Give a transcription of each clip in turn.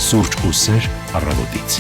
Սուրճ ու սեր առավոտից։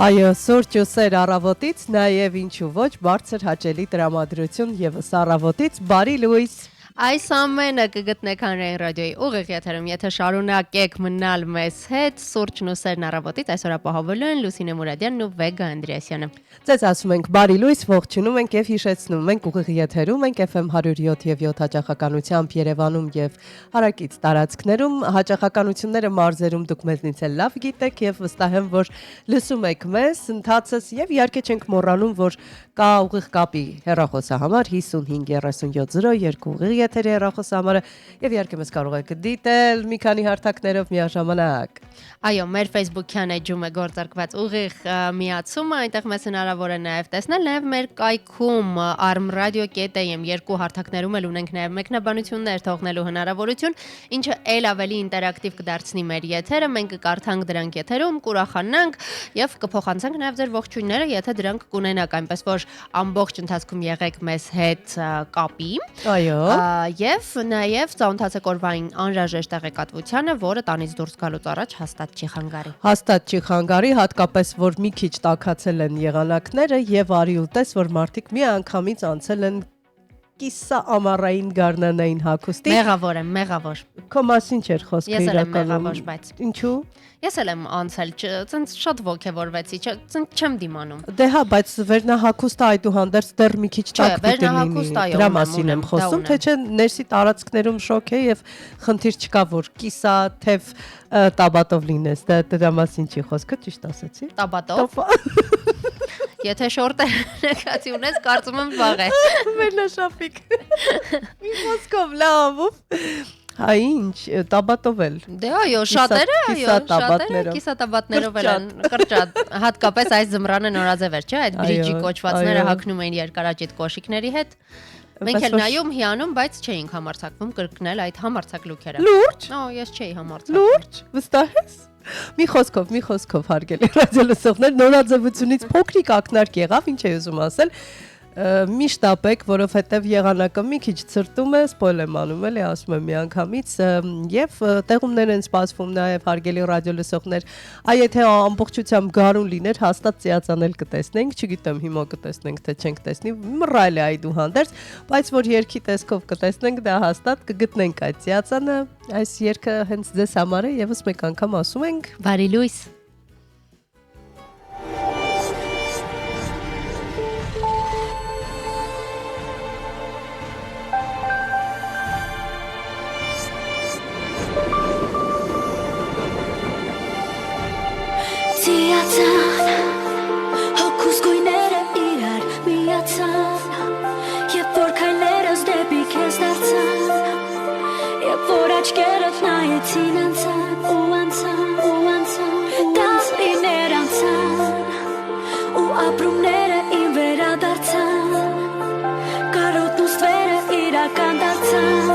Այո, սուրճ ու սեր առավոտից, նաև ինչու ոչ, բարձր հաճելի տրամադրություն ևս առավոտից, բարի լույս։ Այս ամենը կգտնեք հանրային ռադիոյի ուղիղ եթերում, եթե շարունակեք մնալ մեզ հետ, սուրճն ու սերն առավոտից, այսօր ապահովելու են Լուսինե Մուրադյանն ու Վեգա Անդրեասյանը։ Ձեզ ասում ենք բարի լույս, ողջունում ենք եւ հիշեցնում ենք ուղիղ եթերում ենք FM 107 հաճախականությամբ Երևանում եւ հարակից տարածքներում, հաճախականությունները մարզերում դուք մեզնից էլ լավ գիտեք եւ վստահ եմ, որ լսում եք մեզ, ընթացս եւ իհարկե չենք մոռանում, որ կա ուղիղ կապի հեռախոսահամար 553702 ուղիղ եթերի հեռախոսահամարը եւ իհարկե մեզ կարող եք դիտել մի քանի հարթակներով միաժամանակ։ Այո, մեր Facebook-յան էջում է գործարկված ուղիղ միացումը, այնտեղ մեզ հնարավոր է նաև տեսնել, նաև մեր կայքում armradio.am երկու հարթակներում էլ ունենք նաև մեկնաբանություններ թողնելու հնարավորություն, ինչը ել ավելի ինտերակտիվ կդարձնի մեր եթերը, մենք կկարդանք դրանք եթերում, կուրախանանք եւ կփոխանցենք նաև ձեր ողջույնները, եթե դրանք կունենաք, այնպես որ ամբողջ ընթացքում եղեք մեզ հետ կապի։ Այո։ Եվ նաև ծանոթացեք օրվային անհրաժեշտ տեղեկատվությանը, որը տանից դուրս գալուց առաջ հաստատ չի խանգարի։ Հաստատ չի խանգարի, հատկապես որ մի քիչ տաքացել են եղանակները եւ արի ու տես, որ մարդիկ մի անգամից անցել են կիսա ամառային գարնանային հագուստի։ Մեղավոր եմ, մեղավոր։ Քո մասին չէր խոսքը Ես էլ եմ իրականում։ մեղավոր, բայց Ինչու։ ես էլ եմ անցել, ցենց շատ ոգևորվեցի, ցենց չեմ դիմանում։ Դե հա, բայց վերնահագուստը այդուհանդերձ դեռ մի քիչ տաք պիտի վերնահագուստ, այո, Դրա ունեմ, մասին եմ ունեմ, խոսում, դա թե չէ ներսի տարածքներում շոկ է եւ խնդիր չկա, որ կիսա թեև տաբատով լինես, դրա մասին չի խոսքը, ճիշտ ասեցի։ Տաբատով։ Եթե շորտը նկատի ունես, կարծում եմ վաղ է։ Վերնաշապիկ։ Մի խոսքով լավ։ Հա ինչ, տաբատով էլ։ Դե այո, շատերը, այո, տաբատներով։ կիսատաբատներով էլ են կրճատ, հատկապես այս ձմռանը նորաձև էր, չէ՞, այդ բրիջի կոչվածները հագնում էին երկարաճիտ կոշիկների հետ։ Մենք էլ նայում հիանում, բայց չէինք համարձակվում կրկնել այդ համարձակ լուքերը։ Լուրջ։ Օ, ես չէի համարձակվում։ Լուրջ, վստահ ես։ Մի խոսքով հարգելի ռադիոլսողներ, նորաձևությունից փոքրիկ ակնարկ եղավ, ինչ է ուզում ասել։ Միշտ ապեք, որովհետև եղանակը մի քիչ ցրտում է, սպոյլ եմ անում, էլի ասում եմ միանգամից, եւ տեղումներ են սպասվում նաեւ հարգելի ռադիոլսողներ, եթե ամբողջությամբ գարուն լիներ, հաստատ ծիածանել կտեսնենք, չգիտեմ հիմա կտեսնենք թե չենք տեսնի, մռայլ է այդուհանդերձ, բայց որ երկի տեսքով կտեսնենք, դա հաստատ կգտնենք այդ ծիածանը, այս երգը հենց ձեզ համար է, եւս մեկ անգամ ասում ենք Բարի լույս։ Հոգուս գույները իրար միացան Եվ որ քայլերս դեպի քեզ դարձան Եվ որ աչքերդ նայեցին անցան ու անցան ու անցան Տարիներ անցան ու ապրումները իմ վերադարձան Կարոտն ու ստվերը իրական դարձան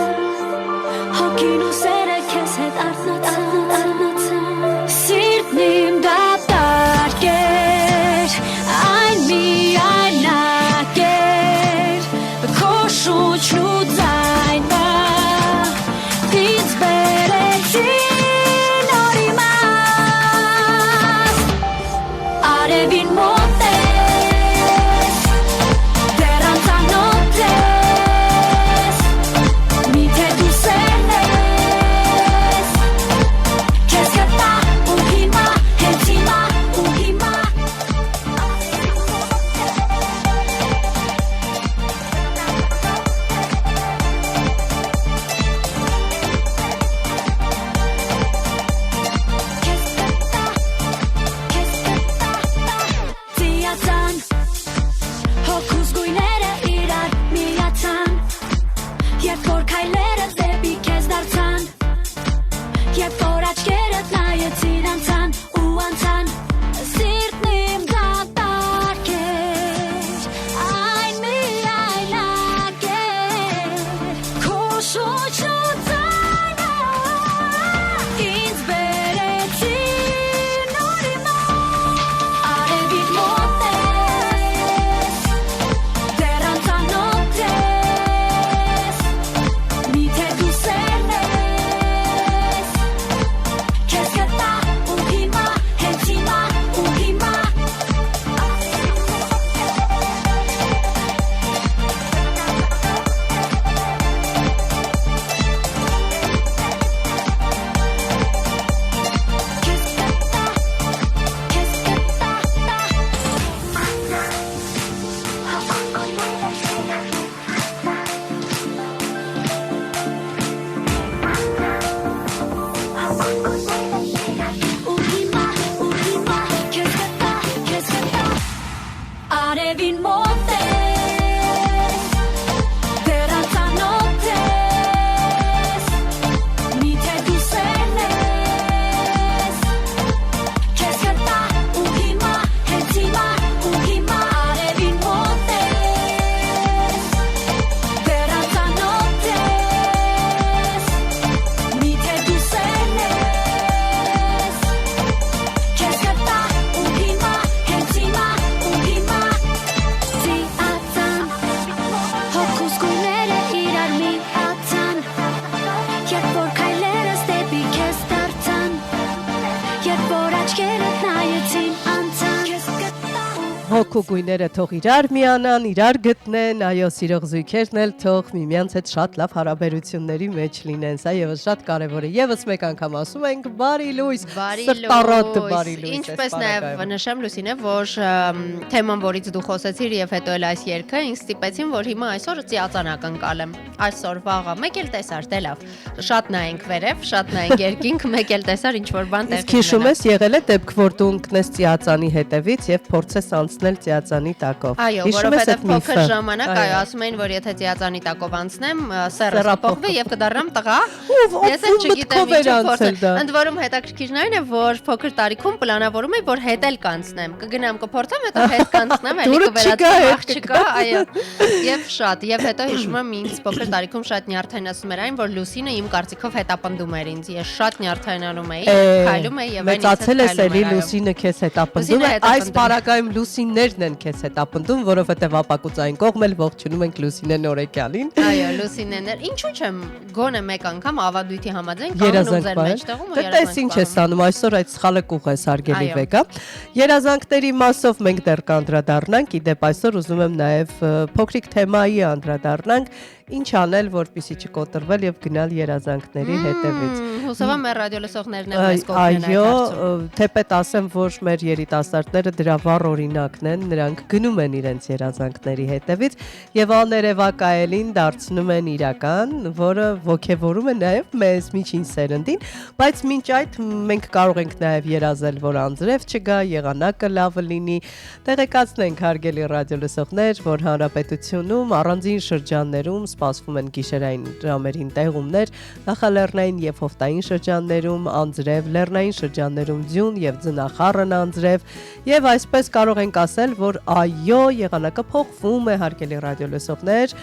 Հոգին ու սերը քեզ հետ արթնացան Սիրտն իմ դատարկ էր, այն միայնակ էր, քո շունչն ու ձայնը, ինձ բերեցին նոր իմաստ, արևին մոտ ես, դեռ անծանոթ ես, միթե դու սերն ես, քեզ գտա ու հիմա, հենց հիմա ու հիմա Արևին մոտ ես դեռ անծանոթ ես միթե դու սերն ես քեզ գտա ու հիմա հենց հիմա ու հիմա արևին մոտ ես դեռ անծանոթ ես միթե դու սերն ես քեզ գտա ու հիմա հենց հիմա ու հիմա Ձիացան հոգուս գույները իրար միացան Երբ որ քայլերս դեպի քեզ դարձան Երբ որ աչքերդ նայեցին անցան Քեզ գտա Հոգու գույները թող իրար միանան, իրար գտնեն, այո, սիրող զույգերն էլ թող միմյանց հետ շատ լավ հարաբերությունների մեջ լինեն։ Սա եւս շատ կարեւոր է։ Եվս մեկ անգամ ասում ենք բարի լույս, սրտառատ բարի լույս։ Ինչպես նաև նշեմ Լուսինե, որ թեման, որից դու խոսեցիր եւ հետո էլ այս երգը ինձ ստիպեցին, որ հիմա այսօր ծիածան ակնկալեմ։ Այսօր վաղը մեկ էլ տեսար, դե լավ։ Շատ նայենք վերև, շատ նայենք երկինք, մեկ էլ տեսար ինչ որ բան Իսկ հիշում ես եղել է դեպք, որ դու ընկնես ծիածանի հետևից եւ փորձես անցնել ծիածանի տակով։ Այո, որովհետև փոքր ժամանակ այո, ասում էին, որ եթե ծիածանի տակով անցնեմ, սեռը կփոխվի եւ կդառնամ տղա։ Ես էլ չգիտեմ ինչ փորձել։ Ընդ որում հետաքրքիրն այն է, որ փոքր տարիքում պլանավորում էի, որ հետ էլ կանցնեմ, կգնամ կփորձեմ, հետո հետ կանցնեմ, էլի կվերացնեմ, աղ չկա, այո։ Եվ շատ, եւ հետո հիշում եմ ինձ փոքր տարիքում շատ նյարդայնացնում էր այն, որ Լուսինը իմ կարծիքով հետապնդում էր ինձ։ Ես շատ նյարդայնանում էի, քայլում էի եւ այն մեծացել ես էլի Լուսինը քեզ հետապնդում է։ Այս պարագայում Լուսիններն են քեզ հետապնդում, որովհետեւ ապակուցային կողմ էլ ողջունում ենք Լուսինե Նորեկյանին։ Այո, Լուսինեներ, ինչու՞ չեմ գոնե մեկ անգամ ավանդույթի համաձայն կանգնում ձեր մեջտեղում ու երազանք։ Դե ինչ ես անում, այսօր այդ սխալը կուղես հարգելի վեգա։ Երազանքների մասով մենք դեռ կանդրադառնանք, իդեպ այսօր ուզում եմ նաև փոքրիկ թեմայի անդրադառնանք, ինչ անել, որպեսզի չկոտրվել եւ գնալ երազանքների հետևից։ Հուսով եմ մեր ռադիոլսողներն էլ մեզ կօգնեն այդ Այո, հարցում։ թեպետ ասեմ, որ մեր երիտասարդները դրա վառ օրինակն են, նրանք գնում են իրենց երազանքների հետևից եւ աներևակայելին դարձնում են իրական, որը ողջևորում է նաեւ մեզ միջին սերնդին, բայց մինչ այդ մենք կարող ենք նաեւ երազել, որ անձրև չգա, եղանակը լավը լինի։ Տեղեկացնենք հարգելի ռադիոլսողներ, որ հանրապետությունում առանձին շրջաններում սպասվում են գիշերային ժամերին տեղումներ, նախալեռնային եւ հովտային շրջաններում անձրև, լեռնային շրջաններում ձյուն եւ ձնախառն անձրև եւ այսպես կարող ենք ասել, որ այո, եղանակը փոխվում է հարգելի ռադիոլսողներ,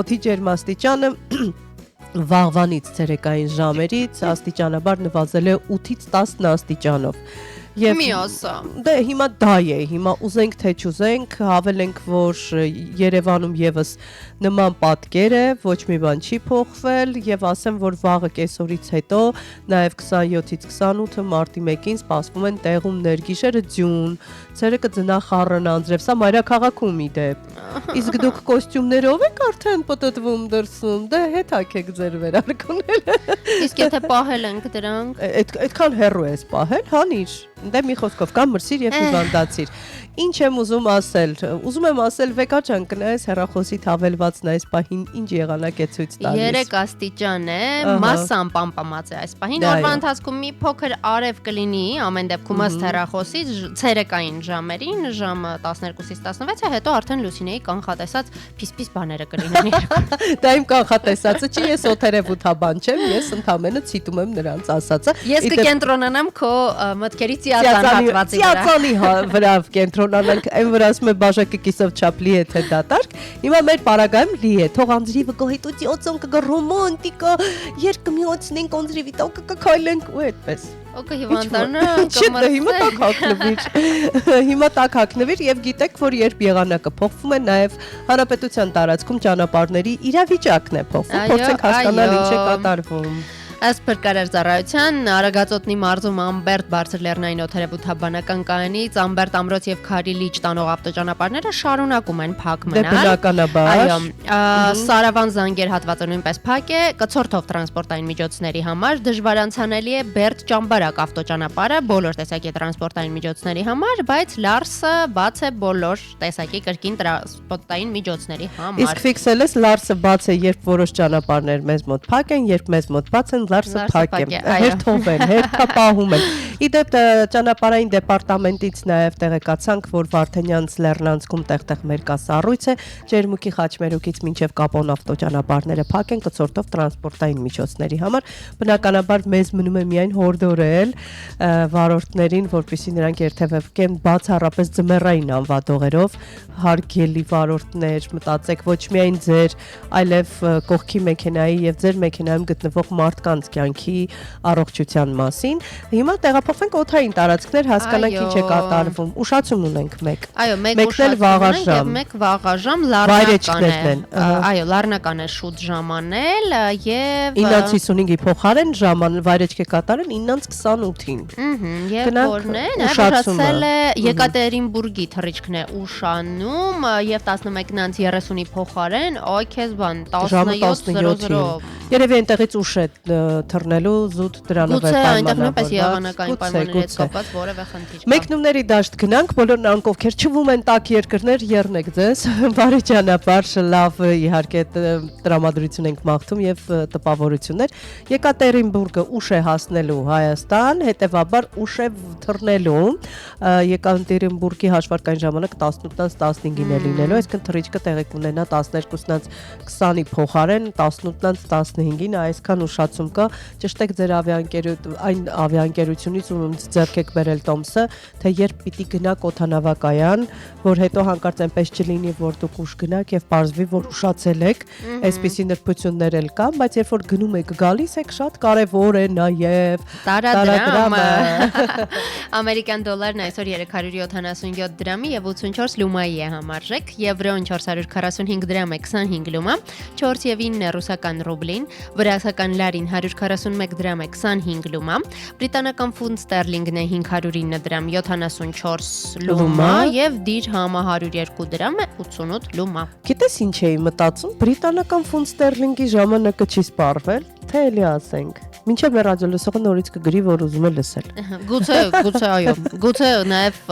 օդի ջերմաստիճանը վաղվանից ցերեկային ժամերից աստիճանաբար նվազել է 8-ից 10 աստիճանով։ Դե հիմա դա է, հիմա ուզենք թե չուզենք, հավելենք, որ Երևանում եւս նման պատկեր է, ոչ մի բան չի փոխվել եւ ասեմ, որ վաղը կեսօրից հետո նաեւ 27-ից 28-ը մարտի 1-ին սպասվում են տեղումներ, գիշերը ձյուն, ցերեկը ձնախառն անձրև, սա մայրաքաղաքում իդեպ։ Իսկ դուք կոստյումներով եք արդեն պտտվում դրսում, դե հետ հագեք ձեր վերարկուները։ Իսկ եթե պահել ենք դրանք, այդքան հեռու ես պահել, հանիր։ Դե մի խոսքով կամ մրսիր եւ հիվանդացիր։ Ինչ եմ ուզում ասել։ Ուզում եմ ասել Վեկա ջան, կնայես հեռախոսի հավելվածն այս պահին ինչ եղանակ է ցույց տալիս։ 3 աստիճան է, մասսան պամպամած է այս պահին։ Օրվա ընթացքում մի փոքր արև կլինի, ամեն դեպքում ըստ հեռախոսի ցերեկային ժամերին, ժամը 12-ից 16-ը, հետո արդեն Լուսինեի կանխատեսած փիսփիս բաները կլինեն։ Դա իմ կանխատեսածը չի, ես օթերևութաբան չեմ, ես ընդամենը ցիտում եմ նրանց ասածը։ Ես կկենտրոնանամ քո մտքերի ծիածանի վրա կենտրոնանանք, այն վրա ասում է բաժակը կիսով չափ լի է թե դատարկ։ Հիմա մեր պարագայում լի է, թող անձրիվը գոհիտու ծիոցոն կգա ռոմանտիկա, երկը միացնենք անձրիվի տակ կքայլենք ու այդպես։ Օկե հիվանդանա, հիմա տակ հագնվիր։ Հիմա տակ հագնվիր եւ գիտեք, որ երբ եղանակը փոխվում է, նաեւ հանրապետության տարածքում ճանապարհների իրավիճակն է փոխվում։ Փորձենք հասկանալ ինչ է կատարվում։ Ըստ Փրկարար ծառայության Արագածոտնի մարզում Ամբերտ բարձր լեռնային օդերևութաբանական կայանից Ամբերտ ամրոց եւ Քարի լիճ տանող ավտոճանապարհները շարունակում են փակ մնալ։ Դե բնականաբար։ Այո, Սարավան Զանգեր հատվածը նույնպես փակ է, կցորդով տրանսպորտային միջոցների համար դժվար անցանելի է Բերդ Ճամբարակ ավտոճանապարհը բոլոր տեսակի տրանսպորտային միջոցների համար, բայց Լարսը բաց է բոլոր տեսակի կրկին տրանսպորտային միջոցների համար։ Իսկ ֆիքսել ես Լարսը բաց է, երբ որոշ ճանապարհներ մեզ մոտ փակ են, երբ մեզ մոտ բաց են, Լարսը փակ է, այո։ հերթով են, հերթապահում են։ Իդեպ ճանապարհային դեպարտամենտից նաև տեղեկացանք, որ Վարդենյանց Լեռնանցքում տեղ-տեղ մերկասառույց է, Ջերմուկի Խաչմերուկից մինչև Կապոն ավտոճանապարհները փակ են կցորդով տրանսպորտային միջոցների համար։ Բնականաբար մեզ մնում է միայն հորդորել վարորդներին, որպեսզի նրանք երթևեկեն բացառապես ձմեռային անվադողերով, հարգելի վարորդներ, մտածեք ոչ միայն ձեր, այլև կողքի մեքենայի եւ ձեր մեքենայում գտնվող մարդկանց կյանքի առողջության մասին։ Հիմա տեղափոխվենք օդային տարածքներ, հասկանանք ինչ է կատարվում։ Ուշացում ունենք մեկ։ Այո, մեկ Մեկն էլ վաղաժամ։ Եվ մեկ վաղաժամ Վայրեջքներն են, այո, լառնական է շուտ ժամանել եւ 9:55-ի փոխարեն վայրեջք է կատարել 9:28-ին։ Եվ Գնանք որն է, ուշացումը։ վերացել է Եկատերինբուրգի թռիչքն է ուշանում եւ 11:30-ի փոխարեն, այ քեզ բան 17:00 Երևի այնտեղից ուշ է թռնելու զուտ դրանով է Գուցե այնտեղ պայմանավորված։ նույնպես եղանակային պայմանների հետ կապված որևէ խնդիր կա։ Մեկնումների դաշտ գնանք, բոլոր նրանք ովքեր չվում են տաք երկրներ, եռնեք ձեզ։ Բարի ճանապարհ, լավ իհարկե տրամադրություն ենք մաղթում եւ տպավորություններ։ Եկատերինբուրգը ուշ է հասնելու Հայաստան, հետեւաբար ուշ է թռնելու։ Եկատերինբուրգի հաշվարկային ժամանակ 18:15-ին է լինելու, այսինքն թռիչքը տեղի կունենա 12:20-ի փոխարեն 18:15-ին, այսքան ուշացում կա։ Ճշտեք ձեր այն ավիաընկերությունից, ում ձեռք եք բերել տոմսը, թե երբ պիտի գնաք օդանավակայան, որ հետո հանկարծ այնպես չլինի, որ դուք ուշ գնաք եւ պարզվի, որ ուշացել եք, այսպիսի նրբություններ էլ կան, բայց երբ որ գնում եք գալիս եք, շատ կարեւոր է նաեւ տարադրամը։ Ամերիկյան դոլարն այսօր 377 դրամի եւ 84 լումայի է համարժեք, եվրոն 445 դրամ է 25 լումա, 4.9 ռուսական ռուբլին, վրացական լարին 141 դրամ է 25 լումա, բրիտանական ֆունտ ստերլինգն է 509 դրամ 74 լումա եւ դիրհամը 102 դրամ է 88 լումա։ Գիտես ինչ էի մտածում, բրիտանական ֆունտ ստերլինգի ժամանակը չի սպառվել, թե էլի ասենք։ Մինչև մեր ռադիոլսողը նորից կգրի, որ ուզում է լսել։ Գուցե այո, գուցե նաև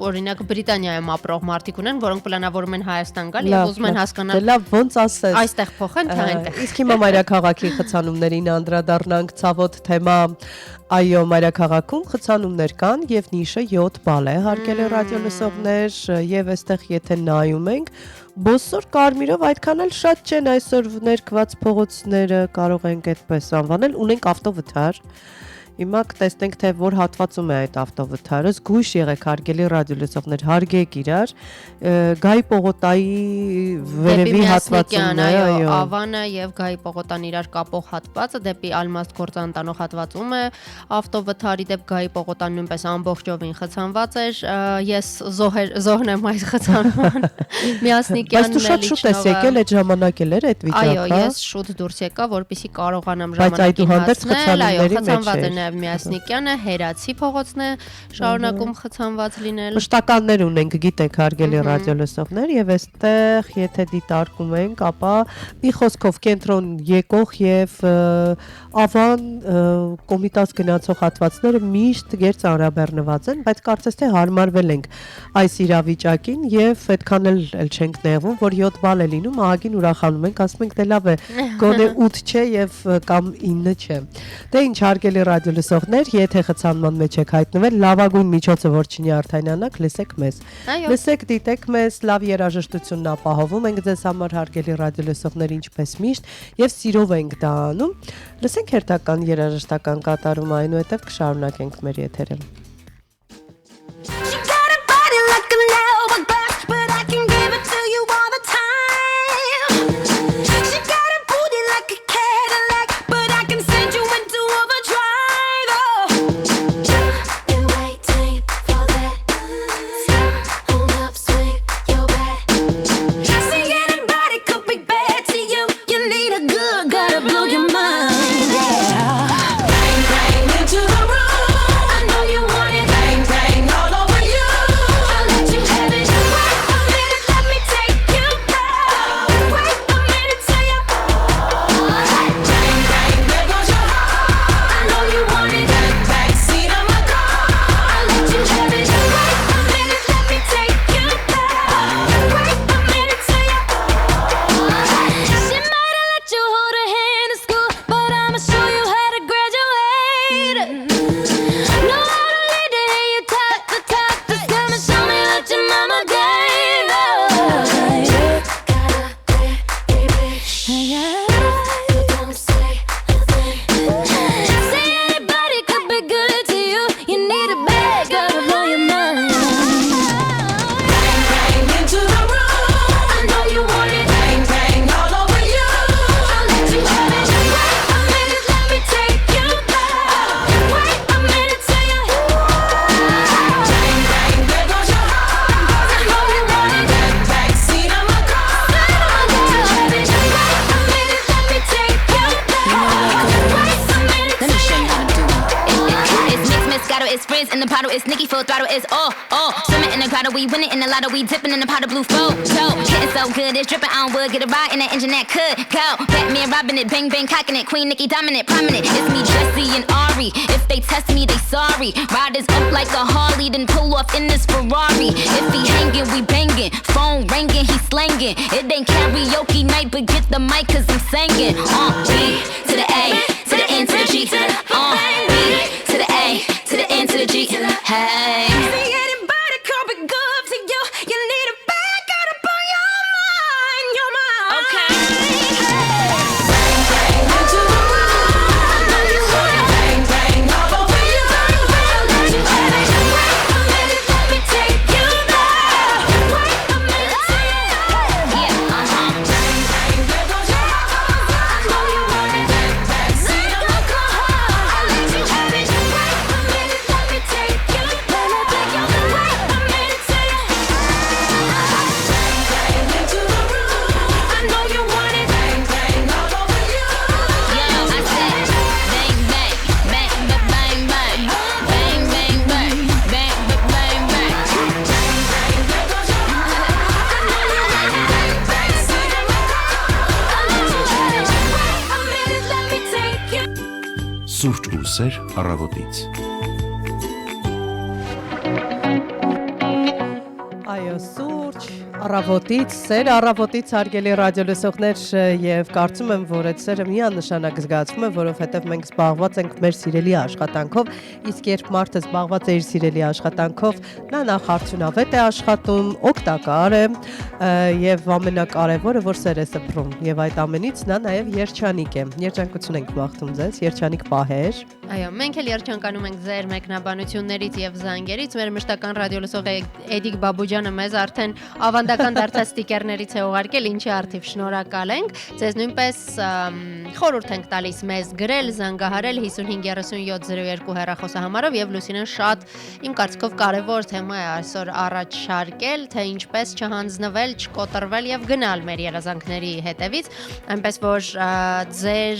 օրինակ Բրիտանիայում ապրող մարդիկ ունեն, որոնք պլանավորում են Հայաստան գալ եւ ուզում են հասկանալ լավ ոնց ասես։ Այստեղ փոխեն թե այնտեղ։ Իսկ հիմա մայրաքաղաքի խցանումներին անդրադառնանք, ցավոտ թեմա։ Այո, մայրաքաղաքում խցանումներ կան եւ նիշը 7 բալ է, հարգելի ռադիոլսողներ, եւ այստեղ եթե նայում ենք, Բոսոր կարմիրով այդքան էլ շատ չեն այսօր ներկված փողոցները, կարող ենք այդպես անվանել, ունենք ավտովթար։ Հիմա կտեսնենք թե որ հատվածում է այդ ավտովթարը, զգույշ եղեք հարգելի ռադիոլսողներ, հարգեք իրար, Գայի Պողոտայի վերևի հատվածումն է, այո, Ավանը եւ Գայի Պողոտան իրար կապող հատվածը դեպի Ալմաստ գործան տանող հատվածում է, ավտովթարի դեպ Գայի Պողոտան նույնպես ամբողջովին խցանված էր, ես զոհն եմ այս խցանման, Միասնիկյանն Բայց դու շատ շուտ ես եկել այդ ժամանակ էլ էր այդ վիճակը։ Այո, ես շուտ դուրս եկա, որպեսզի կարողանամ ժամանակին հասնել, այո, խցանված է նաև Միասնիկյանը, Հերացի փողոցն է շարունակում խցանված լինել։ Մշտականներ ունենք, գիտեք, հարգելի ռադիոլսողներ, եւ այստեղ եթե դիտարկում ենք, ապա մի խոսքով կենտրոն եկող եւ Ավան կոմիտաս գնացող հատվածները միշտ գերց անրաբեռնված են, բայց կարծես թե հարմարվել ենք այս իրավիճակին եւ այդքան էլ չենք նեղվում, որ 7 բալ է լինում, ահագին ուրախանում ենք, ասում ենք դե լավ է, գոնե 8 չէ եւ կամ 9 չէ։ Դե ինչ հարգելի ռադիոլսողներ, եթե խցանման մեջ եք հայտնվել, լավագույն միջոցը որ չինի արդյունանաք, լսեք մեզ։ Լսեք, դիտեք մեզ, լավ երաժշտությունն ապահովում ենք ձեզ համար հարգելի ռադիոլսողներ, ինչպես միշտ եւ սիրով ենք դա անում։ Լսենք հերթական երաժշտական կատարումը, այնուհետև կշարունակենք մեր եթերը։ Into the room, I know you want in the bottle, it's Nicki full throttle, it's swimming in the grotto, we winning in the lotto, we dipping in the pot of blue flow. Getting so good, it's dripping on wood, get a ride in that engine that could go. Batman robbing it, bang bang cocking it, Queen Nicki dominant, prominent. It's me, Jesse and Ari. If they test me, they sorry. Riders up like a Harley, then pull off in this Ferrari. If he hanging, we banging. Phone ringing, he slanging. It ain't karaoke night, but get the mic 'cause I'm singing. B to the A, to the N to the G, to the B to the A, to the N to the G. Hey. See anybody coming good to you? You need a back out up on your mind, your mind. Okay. Bang bang into the room. I know you want it. Bang bang all over you. Let you have it. Wait a minute, let me take you there. Wait a minute, yeah. Bang bang, there goes your heart. I know you want it. Bang bang, see the look on her. I'll let you have it. Wait a minute, let me take you there. Take you there. Wait a minute, say it. Bang bang into the room. I know you want it. Bang bang all over you. Yo, I said bang bang, bang bang bang bang, bang bang bang, bang bang bang. Bang bang, there goes your heart. I know you want it. Bang bang, see the look on her. I'll let you have it. Wait a minute, let me take you. Սուրճ ու սեր առավոտից։ Այո, սուրճ, առավոտից, սեր առավոտից հարգելի ռադիոլսողներ եւ կարծում եմ, որ այդ սերը միանշանակ զգացվում է, որովհետեւ մենք զբաղված ենք մեր սիրելի աշխատանքով, իսկ երբ մարդը զբաղված է իր սիրելի աշխատանքով, նա նախ արդյունավետ է աշխատում, օգտակար է եւ ամենակարևորը, որ սեր է սփռում եւ այդ ամենից նա նաեւ երջանիկ է։ Երջանկություն ենք մաղթում ձեզ, երջանիկ պահեր։ Այո, մենք էլ երջանկանում ենք ձեր մեկնաբանություններից եւ զանգերից։ Մեր մշտական ռադիոլսող Էդիկ Բաբուջյանը մեզ արդեն ավանդական դարձած ստիկերներից է ուղարկել, ինչի արդիվ շնորհակալ ենք։ Ձեզ նույնպես խորհուրդ ենք տալիս մեզ գրել, զանգահարել 553702 հեռախոսահամարով եւ Լուսինեն շատ իմ կարծիքով կարեւոր թեմա է այսօր առաջ շարքել, թե ինչպես չհանձնվել, չկոտրվել եւ գնալ մեր երազանքների հետևից, այնպես որ ձեր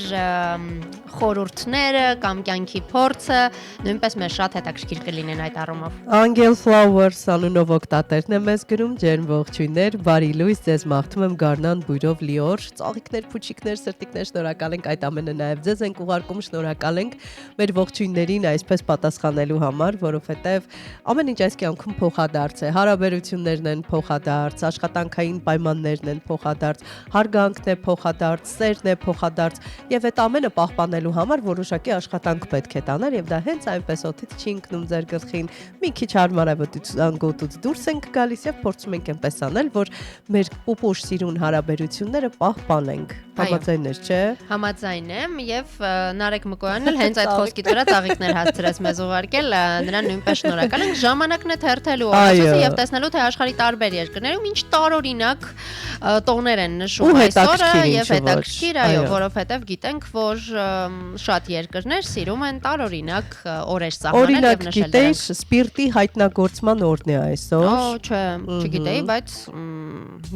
խորհուրդները կամ կյանքի փորձը նույնպես մեզ շատ հետաքրքիր կլինեն այդ առումով։ Angel Flowers անունով օգտատերն է մեզ գրում, ջերմ ողջույններ, բարի լույս, ձեզ մաղթում եմ գարնան բույրով լիոր, ծաղիկներ, փուչիկներ, սրտիկներ, շնորհակալ ենք այդ ամենը նաև ձեզ ենք ուղարկում, շնորհակալ ենք մեր ողջույններին այսպես պատասխանելու համար, որովհետև ամեն ինչ այս կյանքում փոխադարձ է, հարաբերություններն են փոխադարձ, աշխատանքային պայմաններն են փոխադարձ, հարգանքն է փոխադարձ, սերն է փոխադարձ եւ այդ ամենը պահպանելու համար որոշակի աշխատանք պետք է տանել եւ դա հենց այնպես օդից չի ընկնում ձեր գլխին, մի քիչ հարմարավետության գոտուց դուրս ենք գալիս եւ փորձում ենք այնպես անել, որ մեր պուպուշ սիրուն հարաբերությունները պահպանենք։ Համաձայն ես, չէ՞։ Համաձայն եմ եւ Նարեկ Մկոյանն էլ հենց այդ խոսքից վրա ծաղիկներ հասցրեց մեզ ուղարկել, նրան նույնպես շնորհակալ ենք։ Ժամանակն է թերթելու օրացույցը եւ տեսնելու թե աշխարհի տարբեր երկրներում ինչ տարօրինակ տոներ են նշում այսօրը եւ հետաքրքիր, այո, որովհետեւ գիտենք, որ շատ երկրներ սիրում են տարօրինակ օրեր սահմանել եւ նշել դրանք։ Օրինակ, գիտեի, սպիրտի հայտնագործման օրն է այսօր։ Չէ, չգիտեի, բայց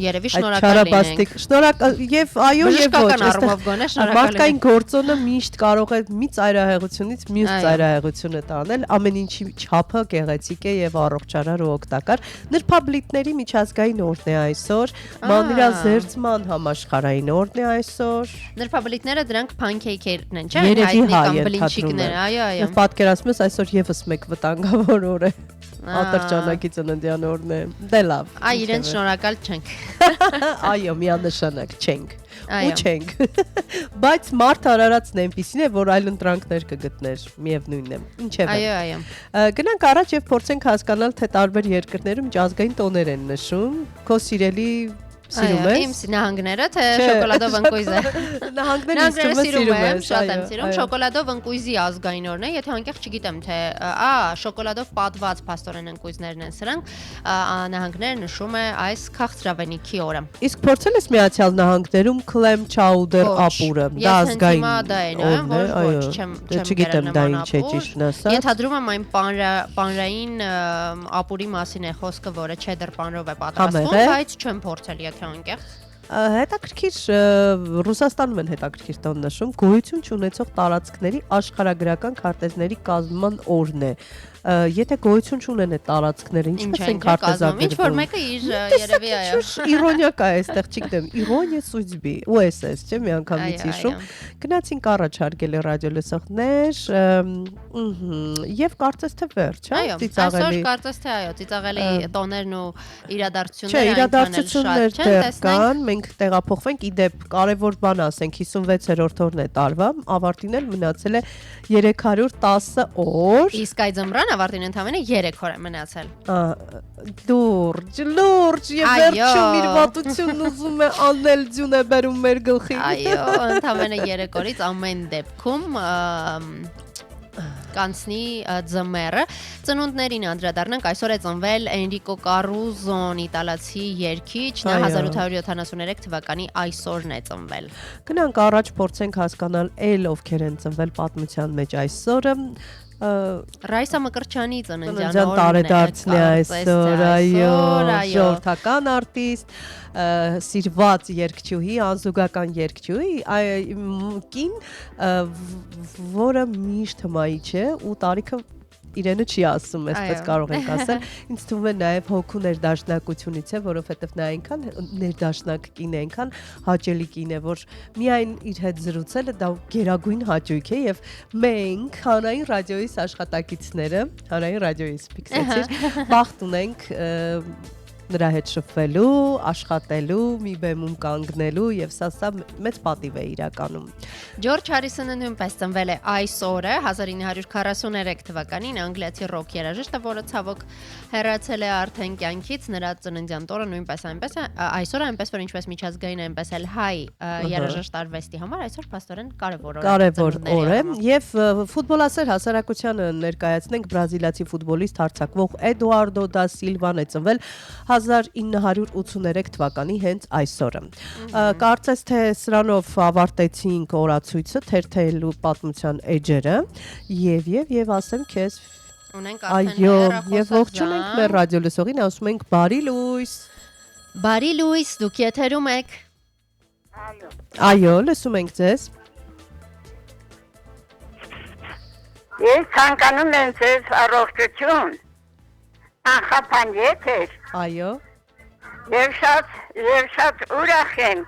երևի շնորհակալ լինենք։ Շնորհակալ եւ այո եւ ոչ, առումով գոնե շնորհակալ։ Մարդկային գործոնը միշտ կարող է մի ծայրահեղությունից մյուս ծայրահեղությունը տանել, ամեն ինչի չափը գեղեցիկ է եւ առողջարար ու օգտակար։ Նրբաբլիթների միջազգային օրն է այսօր, մանրազերծման համաշխարհային օրն է այսօր։ Նրբաբլիթները դրանք փանքեյքերն են, չէ՞, հայտնի կամ բլինչիկներ, այո։ Եվ պատկերացնում ես այսօր եւս մեկ վտանգավոր օր է։ Ատրճանակի ծննդյան օրն է։ Դե լավ։ Այ իրեն շնորհակալ չենք։ Այո, միանշանակ չենք։ Ու չենք։ Բայց մարդ արարածն է այնպեսին է, որ այլ ընտրանքներ կգտներ, միևնույնն է։ Ինչևէ։ Այո, այո։ Գնանք առաջ եւ փորձենք հասկանալ, թե տարբեր երկրներում ջազգային տոներ են նշում։ Քո սիրելի Սիրում ես։ Իմ նահանգները թե շոկոլադով ընկույզը։ Նահանգները սիրում եմ, շատ եմ սիրում։ Շոկոլադով ընկույզի ազգային օրն է, եթե անկեղծ չգիտեմ թե շոկոլադով պատված փաստորեն ընկույզներն են սրանք, նահանգները նշում է այս քաղցրավենիքի օրը։ Իսկ փորձել ես Միացյալ Նահանգներում clam chowder ապուրը, դա ազգային օրն է, այո։ Չգիտեմ դա ինչ է ճիշտն ասած։ Ենթադրում եմ այն պանրային ապուրի մասին է խոսքը, որը չեդեր պանրով է պատրաստվում, բայց չեմ փորձել եթե անկեղծ։ Հետաքրքիր Ռուսաստանում են հետաքրքիր տոն նշում գոյություն չունեցող տարածքների աշխարհագրական քարտեզների կազմման օրն է։ եթե գոյություն չունեն այդ տարածքները, ինչպես են քարտեզագրվում։ Ինչ որ մեկը իր երևի այո։ Իրոնիա կա այստեղ, չգիտեմ, իրոնիա սուջբի, USS, չէ՞ մի անգամից հիշում։ Գնացինք առաջ հարգելի ռադիոլսողներ, եւ կարծես թե վերջ, հա, ծիծաղելի։ Այսօր կարծես թե այո, ծիծաղելի տոներն ու իրադարձությունները Չէ, իրադարձություններ դեռ կան, մենք տեղափոխվենք, իդեպ կարևոր բան ասենք, 56-րդ օրն է տարվա, ավարտին էլ մնացել է 310 օր։ Իսկ այդ ձմռան ավարտին ընդամենը 3 օր է մնացել։ Լուրջ, եւ վերջում իր վատությունն ուզում է անել ձյուն է բերում մեր գլխի։ Այո, ընդամենը 3 օրից ամեն դեպքում կանցնի ձմեռը։ Ծնունդներին անդրադառնանք, այսօր է ծնվել Էնրիկո Կարուզոն, իտալացի երգիչ, նա 1873 թվականի այսօրն է ծնվել։ Գնանք առաջ փորձենք հասկանալ էլ ովքեր են ծնվել պատմության մեջ այսօրը։ Ռայսա Մկրտչյանի ծննդյան օրն է տարեդարձն է այսօր, այո, ժողովրդական արտիստ, սիրված երգչուհի, անզուգական երգչուհի, կին, որը միշտ հմայիչ է ու տարիքը իրենը չի ասում, այսպես կարող ենք ասել։ Ինձ թվում է նաև հոգու ներդաշնակությունից է, որովհետև նա այնքան ներդաշնակ կին է, այնքան հաճելի կին է, որ միայն իր հետ զրուցելը դա գերագույն հաճույք է եւ մենք հանրային ռադիոյից աշխատակիցները, հանրային ռադիոյից ֆիքսեցիր, բախտ ունենք նրա հետ շփվելու, աշխատելու, մի բեմում կանգնելու եւ սա մեծ պատիվ է իրականում։ Ջորջ Հարիսոնը նույնպես ծնվել է այսօրը 1943 թվականին, անգլիացի ռոք երաժիշտը, որը ցավոք հեռացել է արդեն կյանքից, նրա ծննդյան տորը նույնպես այնպես է, այսօր այնպես որ ինչպես միջազգային այնպես էլ հայ երաժիշտ արվեստի համար այսօր փաստորեն կարևոր օր է եւ ֆուտբոլասեր հասարակությանը ներկայացնենք բրազիլացի ֆուտբոլիստ հարձակվող Էդուարդո դա Սիլվան է ծնվել 1983 թվականի հենց այսօրը։ Կարծես թե սրանով ավարտեցինք օրացույցը, թերթելու պատմության էջերը եւ ասեմ քեզ ունենք արդեն եւ ողջունենք մեր ռադիոլսողին, ասում ենք բարի լույս։ Բարի լույս, դուք եթերում եք։ Այո, լսում ենք ձեզ։ Ես ցանկանում եմ ձեզ առողջություն, անխափան եթեր։ Այո։ Եվ շատ ուրախ եմ,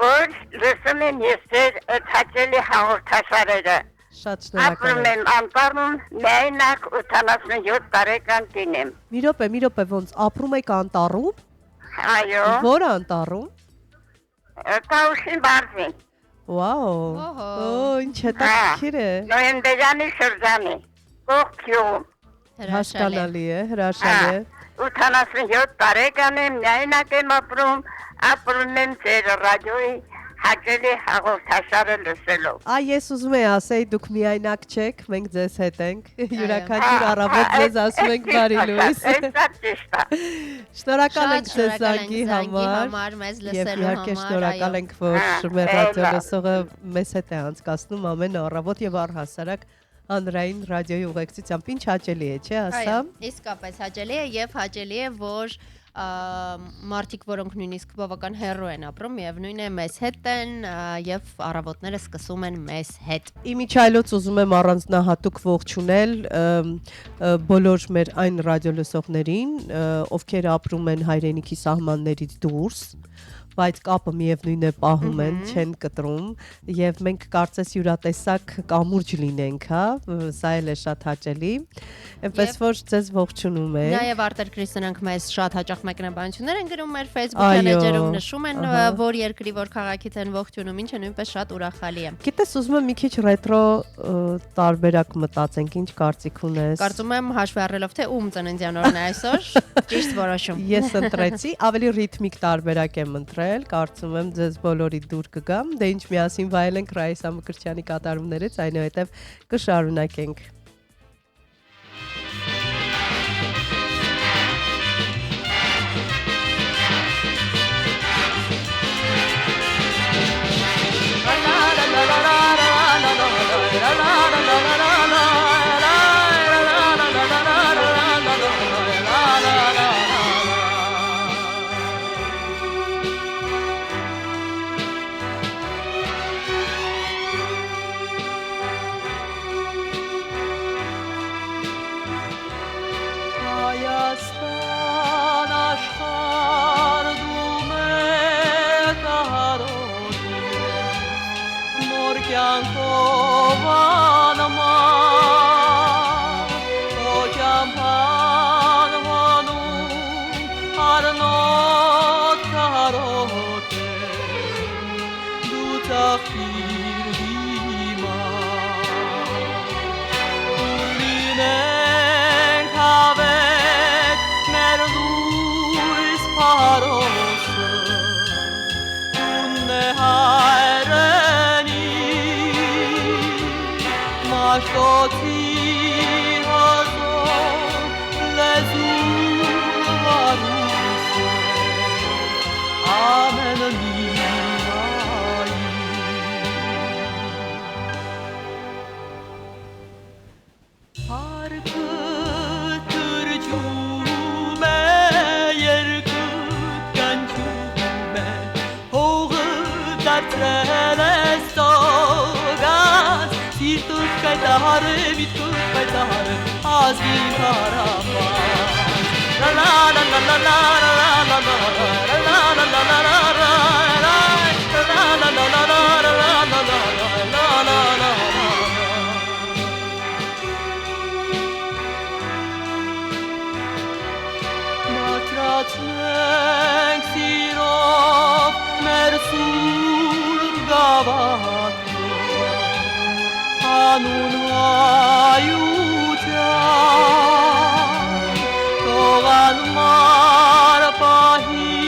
որ լսում եմ ես ձեր հաճելի հաղորդաշարերը։ Շատ շնորհակալ եմ։ Ապրում եմ Անտարում, միայնակ 87 տարեկան կին եմ։ Մի րոպե, ոնց ապրում եք Անտարում։ Այո։ Ո՞ր Անտարում։ Տաուշի բարձի։ Վաու։ Ինչ հետաքրքիր է։ Նոյեմբերյանի շրջանի։ Կողքյում։ Հրաշալի է։ 87 տարեկան եմ, միայնակ եմ ապրում եմ ձեր ռադիոյի հաճելի հաղորդաշարը լսելով։ Ես ուզում եմ ասեի, դուք միայնակ չեք, մենք ձեզ հետ ենք։ Յուրաքանչյուր առավոտ ձեզ ասում ենք բարի լույս։ Շնորհակալ ենք ձեզ զանգի համար, մեզ եւ լսելու իհարկե համար։ շնորհակալ ենք, որ մեր ռադիոլսողը մեզ հետ է անցկացնում ամեն առավոտ եւ առհասարակ հանրային ռադիոյի ուղեկցությամբ ինչ հաճելի է, չէ՞, ասա։ Իսկապես հաճելի է եւ հաճելի է, որ մարդիկ, որոնք նույնիսկ բավական հեռու են ապրում, միևնույն է մեզ հետ են եւ առավոտները սկսում են մեզ հետ։ Իմիջայլոց ուզում եմ առանձնահատուկ ողջունել բոլոր մեր այն ռադիոլսողներին, ովքեր ապրում են հայրենիքի սահմաններից դուրս, բայց կապը միևնույն է պահում են, չեն կտրում եւ մենք կարծես յուրատեսակ կամուրջ լինենք, հա, սա էլ է շատ հաճելի։ Այնպես որ ձեզ ողջունում եմ։ Նաեւ արտերկրի սրանք մեզ շատ հաճախ մեկնաբանություններ են գրում մեր Facebook-յան էջերում, նշում են որ երկրի որ քաղաքից են ողջունում, ինչը նույնպես շատ ուրախալի է։ Գիտես, ուզում եմ մի քիչ ռետրո տարբերակ մտածենք, ինչ կարծիք ունես։ Կարծում եմ հաշվի առնելով թե ում ծննդյան օրն է այսօր, ճիշտ որոշում։ Ես ընտրեցի, ավելի ռիթմիկ տարբերակ եմ ընտրել, կարծում եմ ձեզ բոլորի դուր կգամ, դե ինչ միասին վայելենք Ռայսա Մկրտչյանի կատարումներից, այնուհետև կշարունակենք։ պարոսը ունե հայրենի մաշտոցի հազոր լեզու վարուսը ամենը միրայի Հարկը թրջում է, երկը կանչում է, հողը դարձրել է ստոգած, սիրտուս կայտահարը, միտքուս պայտահարը, ազգին հարապան La la la la la la la la la la la la la la Մատրացնենք սիրով մեր սուրբ գավաթը Անուն հայության Թող անմար պահի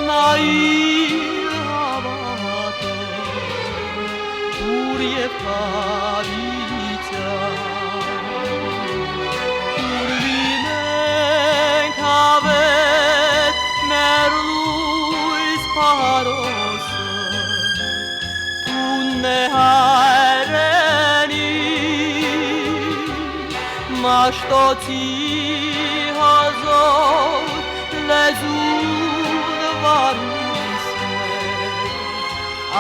նայիր հավատը Ուր և հավիտյան Ուր լինենք հավետ մեր լույս պարոսը Ունե հայրենի մաշտոցի հազոր լեզուն վարուս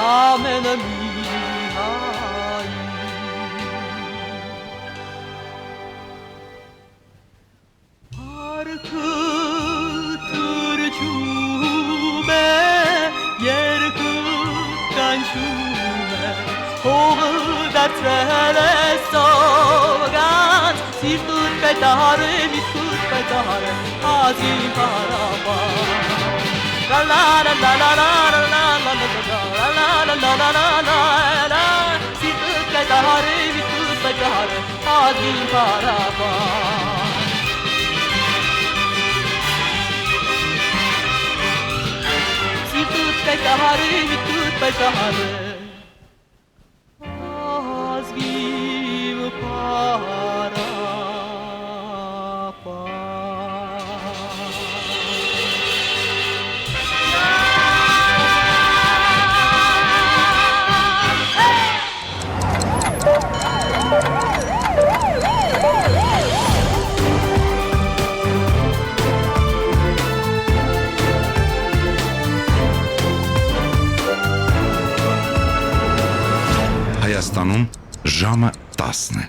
ամենը միայն Հարկը թրջում է, երկը կանչում է, հողը դարձրել է ստոգած, սիրտուս պայտահարը, միտքուս պայտահարը, ազգին հարապան La la la la la la la la la la la la la la Սիրտուս պայտահարը, միտքուս պայտահարը, ազգին հարապան Սիրտուս պայտահարը, միտքուս պայտահարը ազգին հարապան Հայաստանում ժամը 10 է։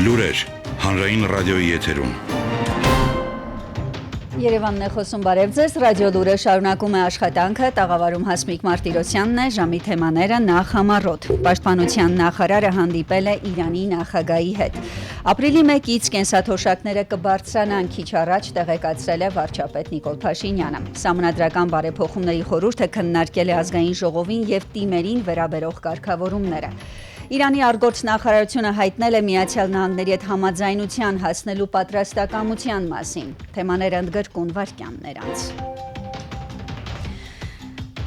Լուրեր հանրային ռադիոյի եթերում։ Երևանն է խոսում բարև ձեզ, ռադիո լուրը շարունակում է աշխատանքը, տաղավարում Հասմիկ Մարտիրոսյանն է, ժամի թեմաները նախ համառոտ։ Պաշտպանության նախարարը հանդիպել է Իրանի նախագահի հետ։ Ապրիլի 1-ից կենսաթոշակները կբարձրանան, քիչ առաջ տեղեկացրել է վարչապետ Նիկոլ Փաշինյանը։ Սահմանադրական բարեփոխումների խորհուրդը քննարկել է ազգային ժողովին եւ տիմերին վերաբերող կարգավորումները։ Իրանի արգոց նախարարությունը հայտնել է Միացյալ Նահանգների հետ համաձայնության հասնելու պատրաստակամության մասին։ Թեմաները ընդգրկուն վարքյաններ անց։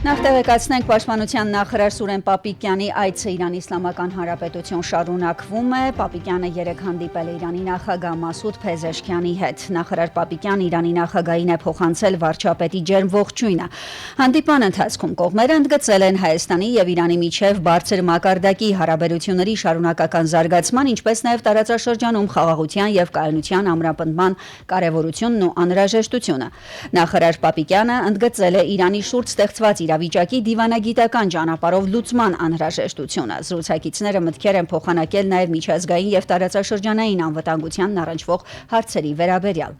Նախ տեղեկացնենք Պաշտպանության նախարար Սուրեն Պապիկյանի այցը Իրանի Իսլամական Հանրապետություն շարունակվում է։ Պապիկյանը երեկ հանդիպել է Իրանի նախագահ Մասուդ Փեզեշքյանի հետ։ Նախարար Պապիկյանը Իրանի նախագահին է փոխանցել վարչապետի ջերմ ողջույնը։ Հանդիպան ընթացքում կողմերը ընդգծել են Հայաստանի եւ Իրանի միջև բարձր մակարդակի հարաբերությունների շարունակական զարգացման, ինչպես նաեւ տարածաշրջանում խաղաղության եւ կայունության ամրապնդման կարեւորությունն ու անհրաժեշտությունը։ Նախարար Պապիկյանը ընդգծել է Իրանի շուրջ ստեղծված իրավիճակի դիվանագիտական ճանապարհով լուծման անհրաժեշտությունը։ Զրուցակիցները մտքեր են փոխանակել նաև միջազգային եւ տարածաշրջանային անվտանգությանն առնչվող հարցերի վերաբերյալ։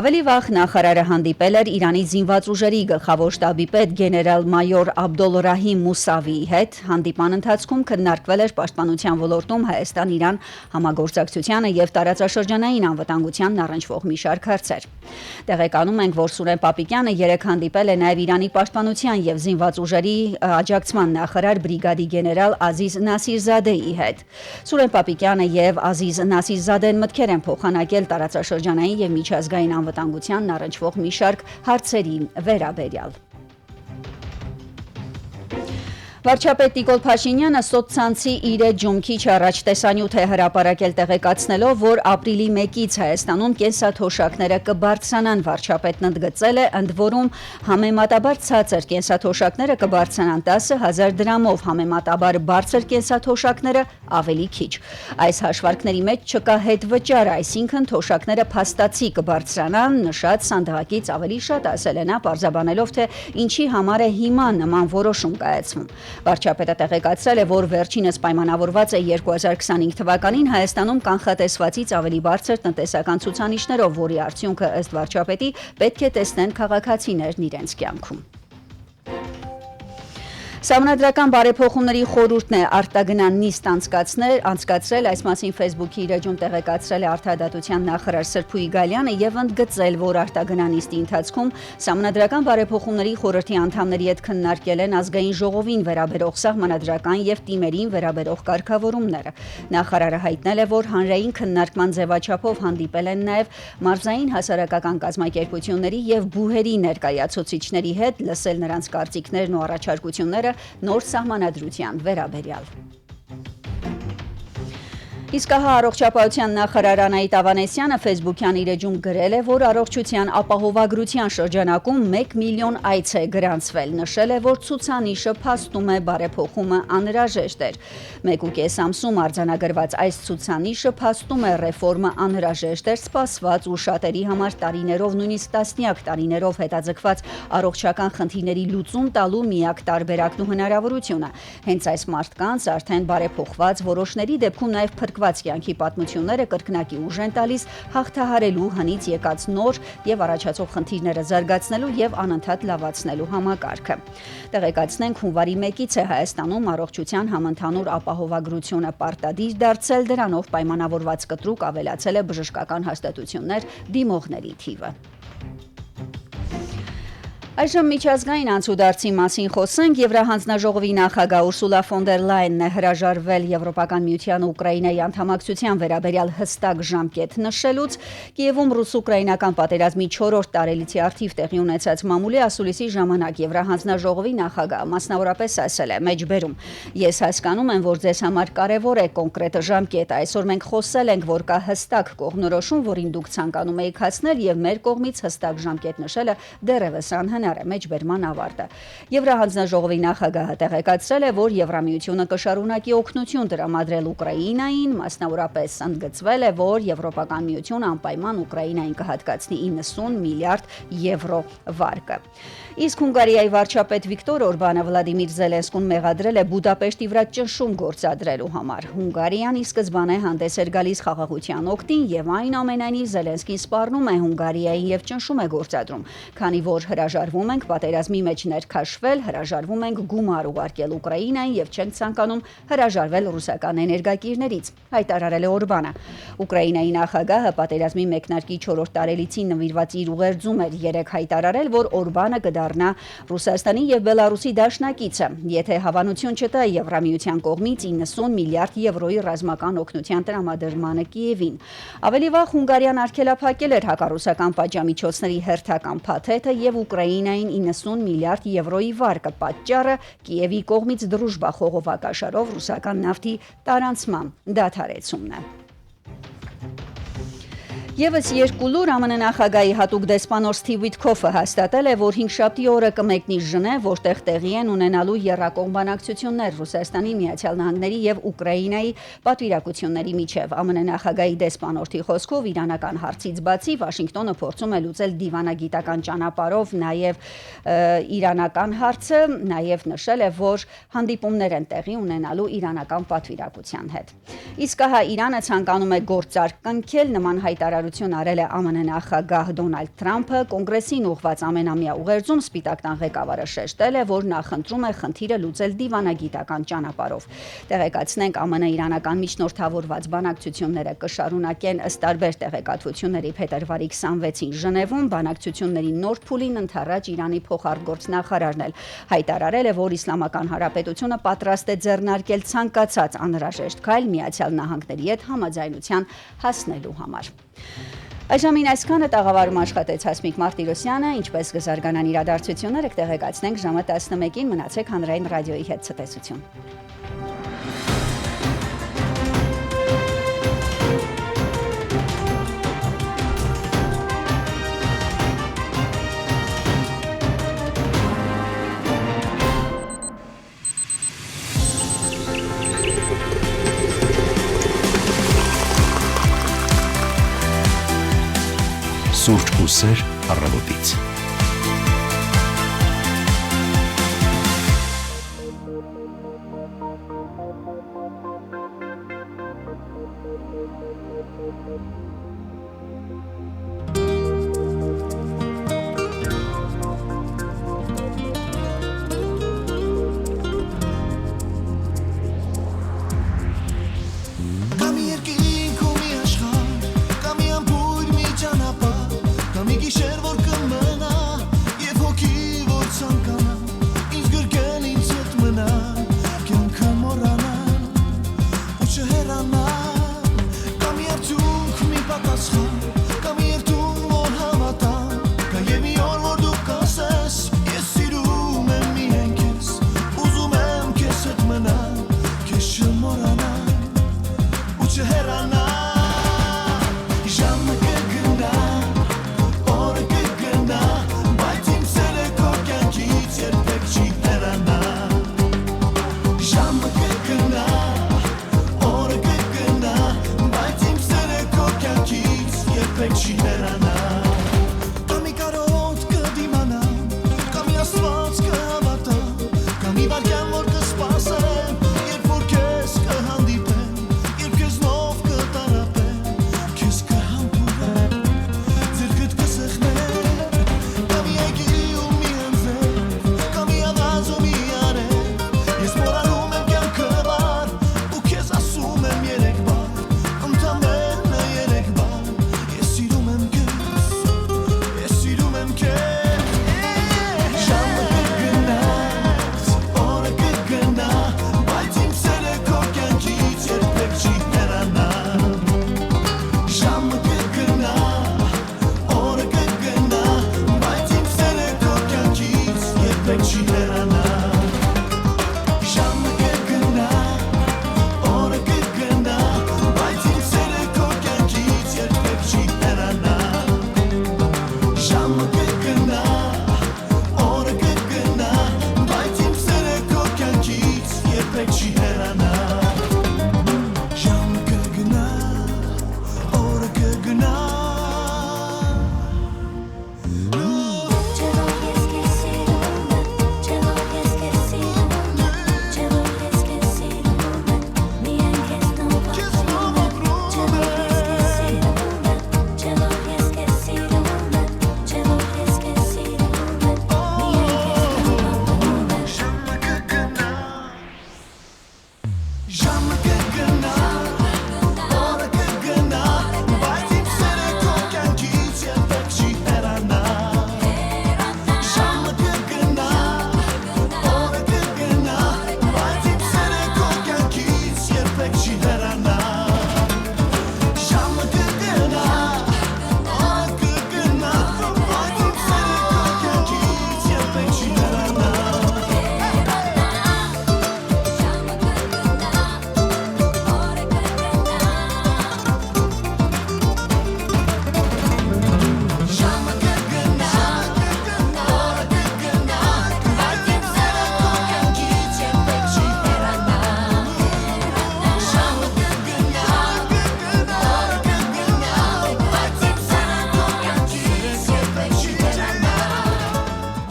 Ավելի վաղ նախարարը հանդիպել էր Իրանի զինված ուժերի գլխավոր շտաբի պետ գեներալ-մայոր Աբդոլրահիմ Մուսավիի հետ։ Հանդիպան ընթացքում քննարկվել էր պաշտպանության ոլորտում Հայաստան-Իրան համագործակցությանը եւ տարածաշրջանային անվտանգությանն առնչվող մի շարք հարցեր։ Տեղեկանում ենք, որ Սուրեն Պապիկյանը երեկ հանդիպել է նաև Իրանի պաշտպանության եւ զինված ուժերի աջակցման նախարար բրիգադի գեներալ Ազիզ Նասիրզադեի հետ։ Սուրեն Պապիկյանը եւ Ազիզ Նասիրզադեն մտքեր են փոխանակել տարածաշրջանային եւ միջազգային անվտանգությանն առնչվող մի շարք հարցերի վերաբերյալ։ Վարչապետ Նիկոլ Փաշինյանը սոցցանցի իր ջումքիչ առաջ տեսանյութ է հրապարակել տեղեկացնելով, որ ապրիլի 1-ից Հայաստանում կենսաթոշակները կբարձրանան։ Վարչապետն ընդգծել է, ընդ որում համեմատաբար ցածր կենսաթոշակները կբարձրանան 10,000 դրամով, համեմատաբար բարձր կենսաթոշակները ավելի քիչ։ Այս հաշվարկների մեջ չկա հետվճար, այսինքն թոշակները փաստացի կբարձրանան, նշած սանդղակից ավելի շատ ասել է նա, պարզաբանելով, թե ինչի համար է հիմա նման որոշում կայացվում։ Վարչապետը տեղեկացրել է, որ վերջինս պայմանավորված է 2025 թվականին Հայաստանում կանխատեսվածից ավելի բարձր տնտեսական ցուցանիշներով, որի արդյունքը ըստ վարչապետի պետք է տեսնեն քաղաքացիներն իրենց կյանքում։ Սահմանադրական բարեփոխումների խորհուրդն է արտագնան նիստ անցկացրել, այս մասին Facebook-ի իր էջում տեղեկացրել է Արդարադատության նախարար Սրփուի Գալյանը եւ ընդգծել, որ արտագնան նիստի ընթացքում Սահմանադրական բարեփոխումների խորհրդի անդամների հետ քննարկել են ազգային ժողովին վերաբերող սահմանադրական եւ տիմերին վերաբերող կարգավորումները։ Նախարարը հայտնել է, որ հանրային քննարկման ձևաչափով հանդիպել են նաեւ մարզային հասարակական կազմակերպությունների եւ բուհերի ներկայացուցիչների հետ, լսել նրանց կարծիքներն ու առաջարկությունները նոր սահմանադրության վերաբերյալ։ Իսկ ահա առողջապահության նախարար Անահիտ Ավանեսյանը Facebook-յան իր էջում գրել է, որ առողջության ապահովագրության շրջանակում 1 միլիոն այց է գրանցվել, նշել է, որ ցուցանիշը փաստում է բարեփոխումը անհրաժեշտ էր։ 1.5 ամսում արձանագրված այս ցուցանիշը փաստում է ռեֆորմը անհրաժեշտ էր, սպասված ու շատերի համար տարիներով, նույնիսկ տասնյակ տարիներով հետաձգված առողջական խնդիրների լուծում տալու միակ տարբերակն ու հնարավորությունը։ Հենց այս մարդկանց արդեն բարեփոխված որոշների դեպքում նաև կյանքի պատմությունները կրկնակի ուժ են տալիս հաղթահարելու հնից եկած նոր եւ առաջացող խնդիրները զարգացնելու եւ անընդհատ լավացնելու համակարգը։ Տեղեկացնենք, հունվարի 1-ից է Հայաստանում առողջության համընդհանուր ապահովագրությունը պարտադիր դարձել, դրանով պայմանավորված կտրուկ ավելացել է բժշկական հաստատություններ դիմողների թիվը։ Այժմ միջազգային անցուդարձի մասին խոսենք։ Եվրահանձնաժողովի նախագահ Ուրսուլա ֆոն դեր Լայենն է հրաժարվել Եվրոպական միության ու Ուկրաինայի անդամակցության վերաբերյալ հստակ ժամկետ նշելուց։ Կիևում ռուս-ուկրաինական պատերազմի 4-րդ տարելիցի արդիվ տեղի ունեցած մամուլի ասուլիսի ժամանակ Եվրահանձնաժողովի նախագահը մասնավորապես ասել է. «Մեջբերում, ես հասկանում եմ, որ ձեզ համար կարևոր է կոնկրետ ժամկետ։ Այսօր մենք խոսել ենք, որ կա հստակ կողմնորոշում, որին դուք ցանկանում եք հասնել, եւ մեր կողմից հստակ ժամկետ նշելը դեռևս մեջբերման ավարտը»։ Եվրահանձնաժողովի նախագահը տեղեկացրել է, որ Եվրամիությունը կշարունակի օգնություն տրամադրել Ուկրաինային, մասնավորապես ընդգծվել է, որ Եվրոպական միությունը անպայման Ուկրաինային կհատկացնի 90 միլիարդ եվրո վարկը։ Իսկ Հունգարիայի վարչապետ Վիկտոր Օրբանը Վլադիմիր Զելենսկուն մեղադրել է Բուդապեշտի վրա ճնշում գործադրելու համար։ Հունգարիան ի սկզբանե հանդես էր գալիս խաղաղության օգտին եւ այնուամենայնիվ Զելենսկին սպառնում է Հունգարիային եւ ճնշում է գործադրում, քանի որ հրաժարվում ենք պատերազմի մեջ ներքաշվել, հրաժարվում ենք գումար ուղարկել Ուկրաինային եւ չենք ցանկանում հրաժարվել ռուսական էներգակիրներից, հայտարարել է Օրբանը։ Ուկրաինայի նախագահը պատերազմի մեկնարկի 4-րդ տարելիցին նվիրված իր ուղերձում էր երեկ հայտարարել, որ Օրբանը կդառնա Ռուսաստանի եւ Բելարուսի դաշնակիցը, եթե հավանություն չտա Եվրամիության կողմից 90 միլիարդ եվրոյի ռազմական օգնության տրամադրմանը Կիևին։ Ավելի վաղ Հունգարիան արգելափակել էր հակառուսական պատժամիջոցների հերթական փաթեթը եւ Ուկրաինային 90 միլիարդ եվրոյի վարկը, պատճառը Կիևի կողմից դրուժբա խողովակաշարով ռուսական նավթի տարանցման դադարեցումն է։ Եվս երկու լուր ԱՄՆ նախագահի հատուկ դեսպանոր Սթիվ Վիթքոֆը հաստատել է, որ հինգշաբթի օրը կմեկնի Ժնև, որտեղ տեղի են ունենալու եռակողմ բանակցություններ Ռուսաստանի, Միացյալ Նահանգների եւ Ուկրաինայի պատվիրակությունների միջև։ ԱՄՆ նախագահի դեսպանորդի խոսքով իրանական հարցից բացի Վաշինգտոնը փորձում է լուծել դիվանագիտական ճանապարհով նաեւ իրանական հարցը, նաեւ նշել է, որ հանդիպումներ են տեղի ունենալու իրանական պատվիրակության հետ։ Իսկ հա Իրանը ցանկանում է գործարք կնքել նման հայտարարությունների հայտարարություն արել է ԱՄՆ նախագահ Դոնալդ Թրամփը, կոնգրեսին ուղղված ամենամյա ուղերձում Սպիտակ տան ղեկավարը շեշտել է, որ նախընտրում է խնդիրը լուծել դիվանագիտական ճանապարհով։ Տեղեկացնենք, ԱՄՆ իրանական միջնորդավորված բանակցությունները կշարունակեն ըստ տարբեր տեղեկատվությունների փետրվարի 26-ին Ժնևում բանակցությունների նոր փուլին ընթരാճ Իրանի փոխարտգործնախարարն էլ հայտարարել է, որ Իսլամական Հանրապետությունը պատրաստ է ձեռնարկել ցանկացած անհրաժեշտ քայլ Միացյալ Նահանգների հետ համաձայնության հասնելու համար։ Այժմին այսքանը տաղավարում աշխատեց Հասմիկ Մարտիրոսյանը, ինչպես կզարգանան իրադարձությունները կտեղեկացնենք ժամը 11-ին, մնացեք Հանրային ռադիոյի հետ ցտեսություն։ Սուրճ ու սեր առավոտից։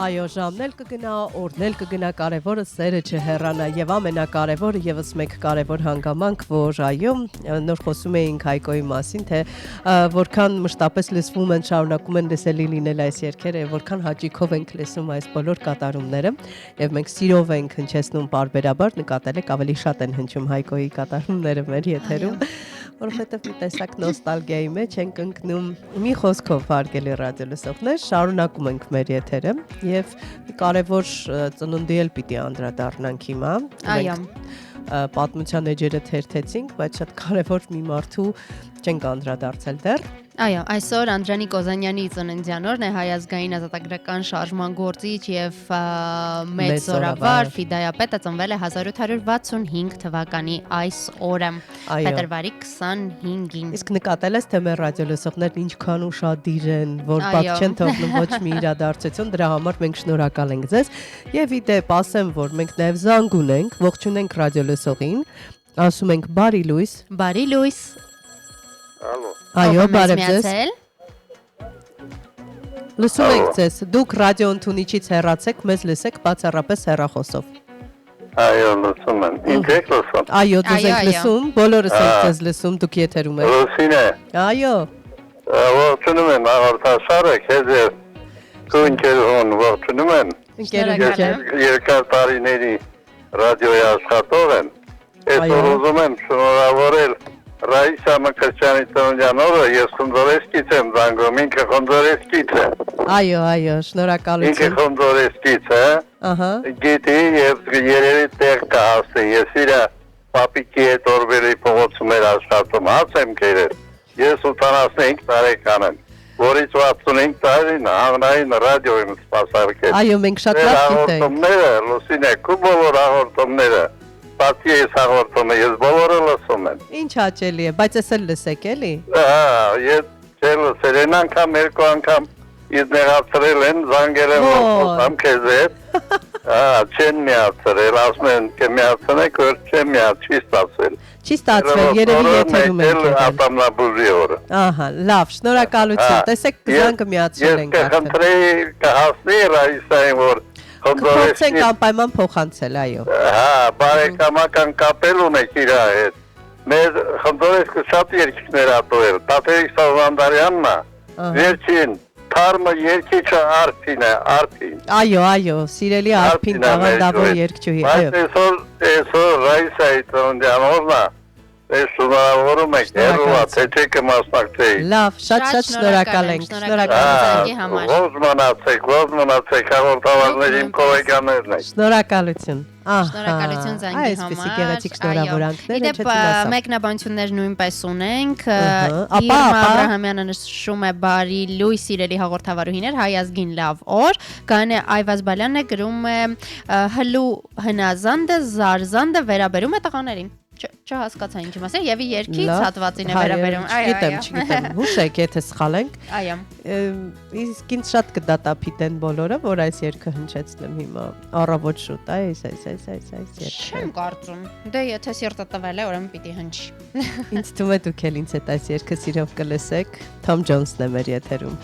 Այո, ժամն էլ կգնա, օրն էլ կգնա, կարևորը սերը չհեռանա եւ ամենակարևորը եւս մեկ կարևոր հանգամանք, որ այո, նոր խոսում էինք Հայկոյի մասին, թե որքան մշտապես լսվում են, շարունակում են լսելի լինել այս երգերը, որքան հաճիկով ենք լսում այս բոլոր կատարումները եւ մենք սիրով ենք հնչեցնում բարբերաբար, նկատել եք ավելի շատ են հնչում Հայկոյի կատարումները մեր եթերում, որովհետեւ մի տեսակ նոստալգիայի մեջ ենք ընկնում։ Մի խոսքով հարգելի ռադիոլսողներ, շարունակում ենք մեր եթերը եւ կարևոր ծնունդի էլ պիտի անդրադառնանք հիմա։ Այո։ Պատմության էջերը թերթեցինք, բայց շատ կարևոր մի մարդու չենք անդրադարձել դեռ։ Այո, այսօր Անդրանիկ Օզանյանի ծննդյան օրն է, Հայ ազգային ազատագրական շարժման գործիչ եւ մեծ զորավար ֆիդայապետը ծնվել է 1865 թվականի այս օրը, փետրվարի 25-ին։ Իսկ նկատել ես, թե մեր ռադիոլսողներն ինչքան ուշադիր են, որ բաց չեն թողնում ոչ մի իրադարձություն, դրա համար մենք շնորհակալ ենք ձեզ։ Եվ ի դեպ ասեմ, որ մենք նաեւ զանգ ունենք, ողջունենք ռադիոլսողին, ասում ենք բարի լույս։ Բարի լույս։ Այո, բարև ձեզ։ Լսում ենք ձեզ, դուք ռադիո ընդունիչից հեռացեք, մեզ լսեք բացառապես հեռախոսով։ Այո, լսում եմ, ինձ եք լսում։ Այո, դուք եք լսում, բոլորս ենք ձեզ լսում, դուք եթերում եք։ Լուսին է։ Այո։ Ողջունում եմ հաղորդաշարը, քեզ և քո ընկերուհուն ողջունում եմ։ Երկար տարիների ռադիոյի աշխատող եմ։ Այսօր ուզում եմ շնորհավորել Ռայիսա Մկրտչյանի ծննդյան օրը, ես Խնձորեսկից եմ զանգում, ինքը Խնձորեսկից է։ Այո, շնորհակալություն։ Ինքը Խնձորեսկից է։ Գիտի եւ երևի տեղ կհասնի, ես իր պապիկի հետ Օրբելի փողոցում էր աշխատում, հաց եմ կերել։ Ես 85 տարեկան եմ, որից 65 տարին հանրային ռադիոյում սպասարկել։ Այո, մենք շատ լավ գիտենք։ Հաղորդումները, Լուսինե, քո բոլոր հաղորդումները Բացի ես հաղորդում եմ, ես բոլորը լսում եմ։ Ինչ հաճելի է, բայց ես էլ լսեք էլի։ Ես չեմ լսել, են անգամ, երկու անգամ իզ նեղացրել են, զանգել են ոսամ քեզ հետ, չեն միացրել, ասում են կմիացնեք, որ չեն չի ստացել։ Չի ստացվել, երևի եթերում ենք եղել։ Ատամնաբուժի օրը։ Ահա, լավ, շնորհակալություն, տեսեք զանգը միացրել ենք արդեն։ Ես կխնդրեի կհասնի Ռայիսային, որ Կփորձենք անպայման փոխանցել, այո։ Բարեկամական կապել ունեք իր հետ։ Մեր Խնձորեսկը շատ երկիքներ ատոել, Տաթևիկ Սազանդարյանն է, վերջին թարմը երկիչը Արփին է, Արփին։ Այո, սիրելի Արփին տաղանդավոր երկչուհի, այո։ Բայց այսօր Ռայիսայի ծննդյան օրն է, ես շնորհավորում եք, երուա, թե չեք մասնակցեի։ Լավ, շատ շնորհակալ ենք, ողջ մնացեք, հաղորդավարներ իմ գոլեգաներն եք։ Շնորհակալություն։ Շնորհակալություն զանգի այսպեսի գեղեցիկ շնորհավորանքներ, Իդեպ մեկնաբանություններ նույնպես ունենք։ Իրմա Աբրահամյանը նշում է բարի լույս սիրելի հաղորդավարուհիներ, Հայ ազգին լավ օր։ Գանե Այվազ Բալյանն է գրում է հլու հնազանդը, զարզանդը վերաբերում է տղաներին։ Չհասկացա ինչ մասը եւ երկից հատվածին է վերաբերում։ Չգիտեմ, հուշեք, եթե սխալ ենք։ Այո։ Իսկ ինձ շատ կդատապիտեն բոլորը, որ այս երգը հնչեցնեմ հիմա առավոտ շուտ, այս երգը։ Չեմ կարծում։ Դե եթե սիրտը տվել է, ուրեմն պիտի հնչի։ Ինձ թվում է դուք էլ ինձ հետ այս երգը սիրով կլսեք։ Թոմ Ջոնսն է մեր եթերում։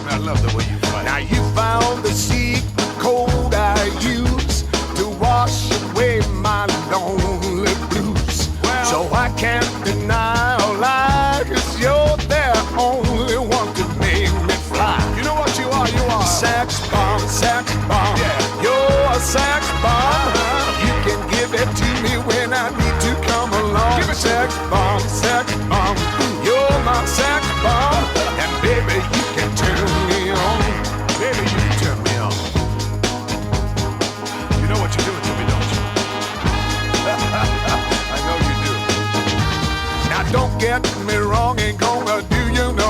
I love the way you fight. Now you found the secret code I use to wash away my lonely blues. Well, so I can't deny or lie, 'cause you're the only one to make me fly. You know what you are? You are sex bomb, yeah. You're a sex bomb. You can give it to me when I need to come along. Give it sex bomb, you're my sex bomb. And baby, you can turn me on. Baby, you can turn me on. You know what you're doing to me, don't you? I know you do. Now don't get me wrong, ain't gonna do you no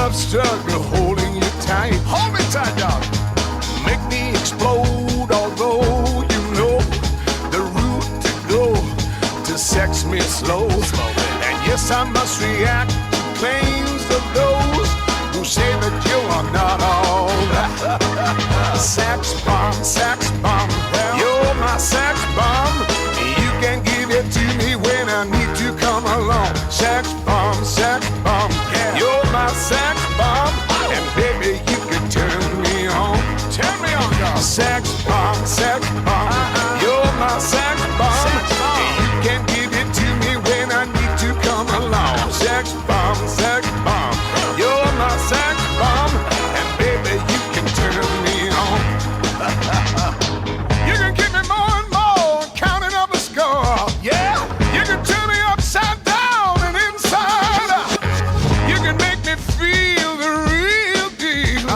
love struggle holding you tight. Hold me tight, dog. Make me explode, although you know the route to go to sex me slow. And yes, I must react to claims of those who say that you are not all that. Sex bomb, you're my sex bomb. You can give it to me when I need to come along. Sex bomb, yeah. You're my sex bomb, and baby you can turn me on, dog. Sex bomb, you're my sex bomb. You can give it to me when I need to come along. Sex bomb, you're my sex bomb, and baby you can turn me on. You can give me more and more, counting up the score. Yeah, you can turn me upside down and inside out. You can make me feel the real deal,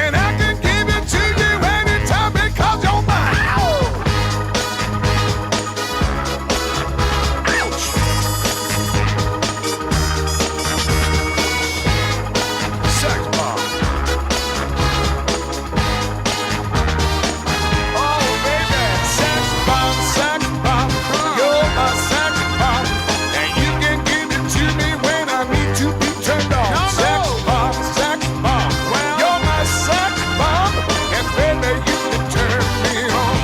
and I can give it to you anytime because you're mine. Ouch. Sex bomb. Oh baby, sex bomb, you're my sex bomb, and you can give it to me when I need to be turned on. Sex bomb, you're my sex bomb, and baby you can turn me on,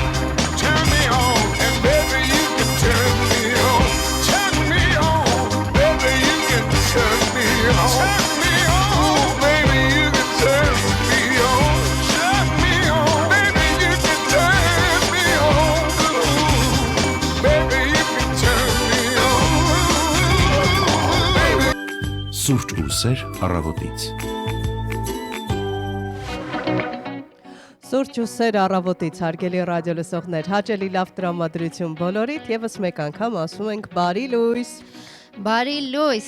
and baby you can turn me on, baby you can turn me on, ooh baby you can turn me on, baby you can turn me on, ooh baby you can turn me on, baby. Սուրճ ու սեր առավոտից։ Սուրճ ու սեր առավոտից հարգելի ռադիո լսողներ, հաճելի լավ տրամադրություն բոլորիդ, եւս մեկ անգամ ասում ենք բարի լույս։ Բարի լույս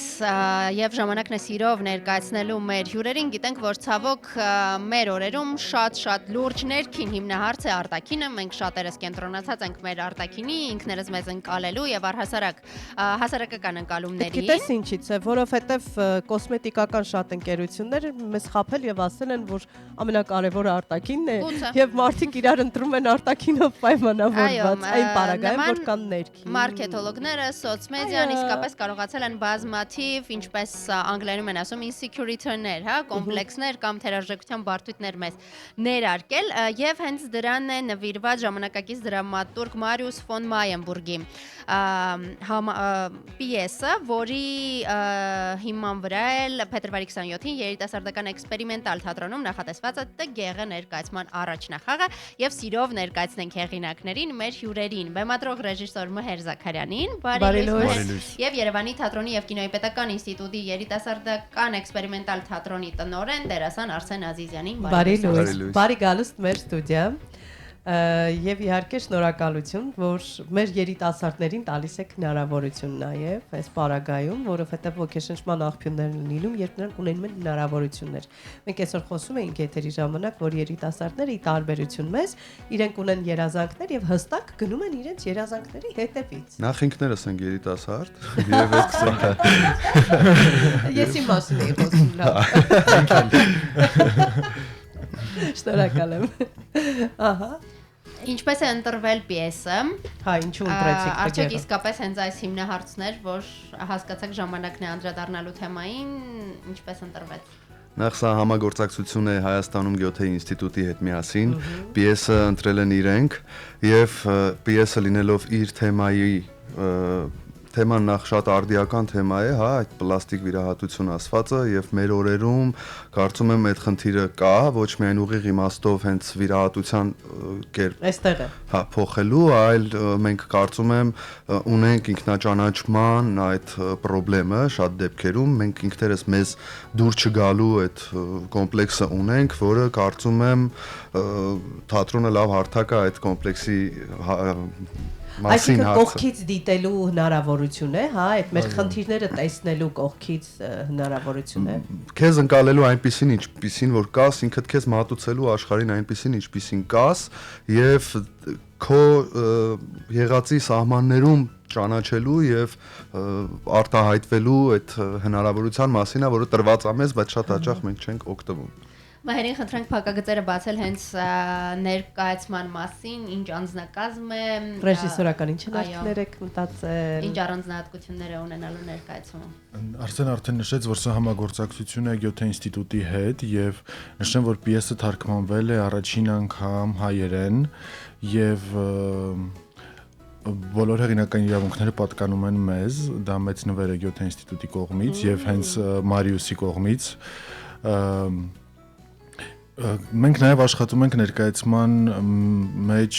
եւ ժամանակն է սիրով ներկայացնելու մեր հյուրերին, գիտենք, որ ցավոք մեր օրերում շատ լուրջ ներքին հիմնահարց է արտաքինը, մենք շատերս կենտրոնացած ենք մեր արտաքինի, ինքներս մեզ ընկալելու եւ առհասարակ հասարակական ընկալումների։ Գիտես ինչից է, որովհետեւ կոսմետիկական շատ ընկերություններ մեզ խաբել եւ ասել են, որ ամենակարևորը արտաքինն է եւ մարդիկ իրար ընտրում են արտաքինով պայմանավորված, այն պարագայում որ կան ներքին։ Մարքեթոլոգները, սոցմեդիան իսկապես կարողացել են բազմաթիվ, ինչպես անգլերենում են ասում, insecurity-ներ, հա, կոմպլեքսներ կամ թերարժեքության բարդույթներ մեզ ներարկել եւ հենց դրան է նվիրված ժամանակակից դրամատուրգ Մարիուս ֆոն Մայենբուրգի պիեսը, որի հիման վրա էլ փետրվարի 27-ին երիտասարդական էքսպերիմենտալ թատրոնում նախատեսված է Տգեղը ներկայացման առաջնախաղը եւ սիրով ներկայացնենք հեղինակներին, մեր հյուրերին, բեմադրող ռեժիսոր Մհեր Զաքարյանին, բարի լույս, եւ Երևանի թատրոնի եւ կինոյի պետական ինստիտուտի երիտասարդական էքսպերիմենտալ թատրոնի տնօրեն դերասան Արսեն Ազիզյանին, բարի լույս, բարի գալուստ մեր ստուդիա։ Եվ իհարկե շնորհակալություն, որ մեր երիտասարդներին տալիս եք հնարավորություն նաև այս պարագայում, որովհետև ոգեշնչման աղբյուրներ են լինում, երբ նրանք ունենում են հնարավորություններ։ Մենք այսօր խոսում էինք եթերի ժամանակ, որ երիտասարդները ի տարբերություն մեզ, իրենք ունեն երազանքներ եւ հստակ գնում են իրենց երազանքների հետևից։ Նախ ինքներս ենք երիտասարդ եւ Ես իմ մասին եմ խոսում, լավ։ Շնորհակալ եմ։ Ահա Ինչպես է ընտրվել պիեսը։ Հա, ինչու ընտրեցիք Տգեղը։ Արդյոք իսկապես հենց այս հիմնահարցներ, որ հասկացաք ժամանակն է անդրադառնալու թեմային, ինչպես ընտրվեց։ Նախ սա համագործակցություն է Հայաստանում Գյոթեի ինստիտուտի հետ միասին, պիեսը ընտրել են իրենք եւ պիեսը լինելով իր թեմայի թեման նախ շատ արդիական թեմա է, հա, այդ պլաստիկ վիրահատություն ասվածը եւ մեր օրերում կարծում եմ այդ խնդիրը կա, ոչ միայն ուղիղ իմաստով հենց վիրահատության կերպ այստեղ է։ Հա, փոխելու, այլ մենք կարծում եմ ունենք ինքնաճանաչման այդ խնդրեմը շատ դեպքերում մենք ինքներս մեզ դուր չգալու այդ կոմպլեքսը ունենք, որը կարծում եմ թատրոնը լավ հարթակ է այդ կոմպլեքսի Այսինքն կողքից դիտելու հնարավորություն է, հա, այդ մեր խնդիրները տեսնելու կողքից հնարավորություն է։ Քեզ ընկալելու այնպիսին, ինչպիսին որ կաս, ինքդ քեզ մատուցելու աշխարհին այնպիսին, ինչպիսին կաս, եւ քո եղածի սահմաններում ճանաչելու եւ արտահայտվելու այդ հնարավորության մասին է, որը տրված է մեզ, բայց շատ հաճախ մենք չենք օգտվում։ Մահերին խնդրանք փակագծերը բացել հենց ներկայացման մասին, ինչ անձնակազմ է, ռեժիսորական ինչ հնարքներ եք մտածել, ինչ առանձնահատկություններ է ունենալու ներկայացումը։ Արսեն արդեն նշեց, որ սա համագործակցություն է Գյոթե ինստիտուտի հետ եւ նշեմ, որ պիեսը թարգմանվել է առաջին անգամ հայերեն եւ բոլոր հեղինակային իրավունքները պատկանում են մեզ, դա մեծ նվեր է Գյոթե ինստիտուտի կողմից եւ հենց Մարիուսի կողմից։ Մենք նաև աշխատում ենք ներկայացման մեջ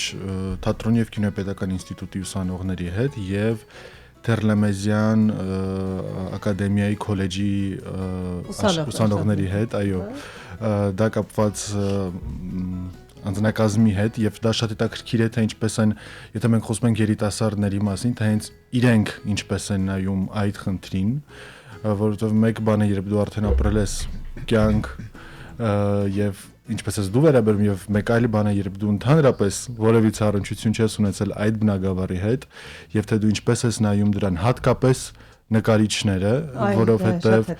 թատրոնի եւ կինոպեդական ինստիտուտի ուսանողների հետ եւ Թերլեմեզյան ակադեմիայի քոլեջի ուսանողների հետ, այո, դա կապված անձնակազմի հետ եւ դա շատ հետաքրքիր է թե ինչպես են, եթե մենք խոսում ենք երիտասարդների մասին, թե հենց իրենք ինչպես են նայում այդ խնդրին, որովհետեւ մեկ բան է, երբ դու արդեն ապրել ես կյանք եւ ինչպես ես դու վերաբերում եւ մեկ այլ բան է, երբ դու ընդհանրապես որևիցե առնչություն չես ունեցել այդ բնագավառի հետ եւ թե դու ինչպես ես նայում դրան, հատկապես նկարիչները, որովհետեւ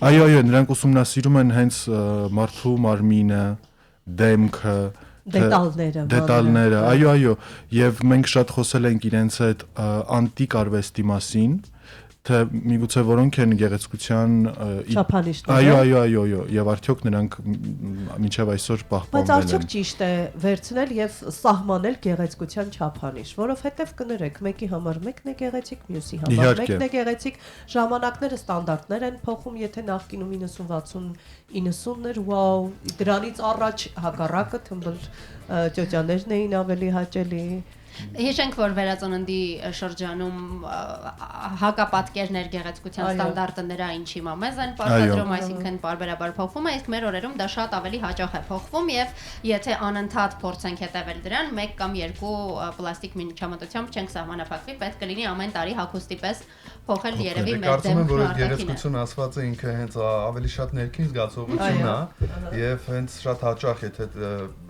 այո, նրանք ուսումնասիրում են հենց մարդու մարմինը, դեմքը, դետալները, այո, եւ մենք շատ խոսել ենք իրենց հետ անտիկ արվեստի մասին, թե միգուցե որոնք են գեղեցկության չափանիշները։ Այո, եւ արդյոք նրանք մինչեւ այսօր պահպանվել են։ Բայց արդյոք ճիշտ է վերցնել եւ սահմանել գեղեցկության չափանիշ, որովհետեւ կներեք, մեկի համար մեկն է գեղեցիկ, մյուսի համար մեկն է գեղեցիկ, ժամանակները ստանդարտներ են փոխում, եթե նախկինում 90-60-90-ներ, վաու, դրանից առաջ հակառակը թմբլ ճոճաներն էին ավելի հաճելի։ Հիշենք, որ վերածննդի շրջանում հակապատկերներ գեղեցկության ստանդարտը նրա ինչի մամեզ են պարտադրում, այսինքն պարբերաբար փոխվում է, իսկ մեր օրերում դա շատ ավելի հաճախ է փոխվում եւ եթե անընդհատ փորձենք հետևել դրան, 1 կամ 2 պլաստիկ միջամտությամբ չենք սահմանափակվի, պետք կլինի ամեն տարի հագուստի պես փոխել երևի մեր դեմքն ու արտաքինը։ Գեղեցկություն ասված է ինքը հենց ավելի շատ ներքին զգացողություն է եւ հենց շատ հաճախ եթե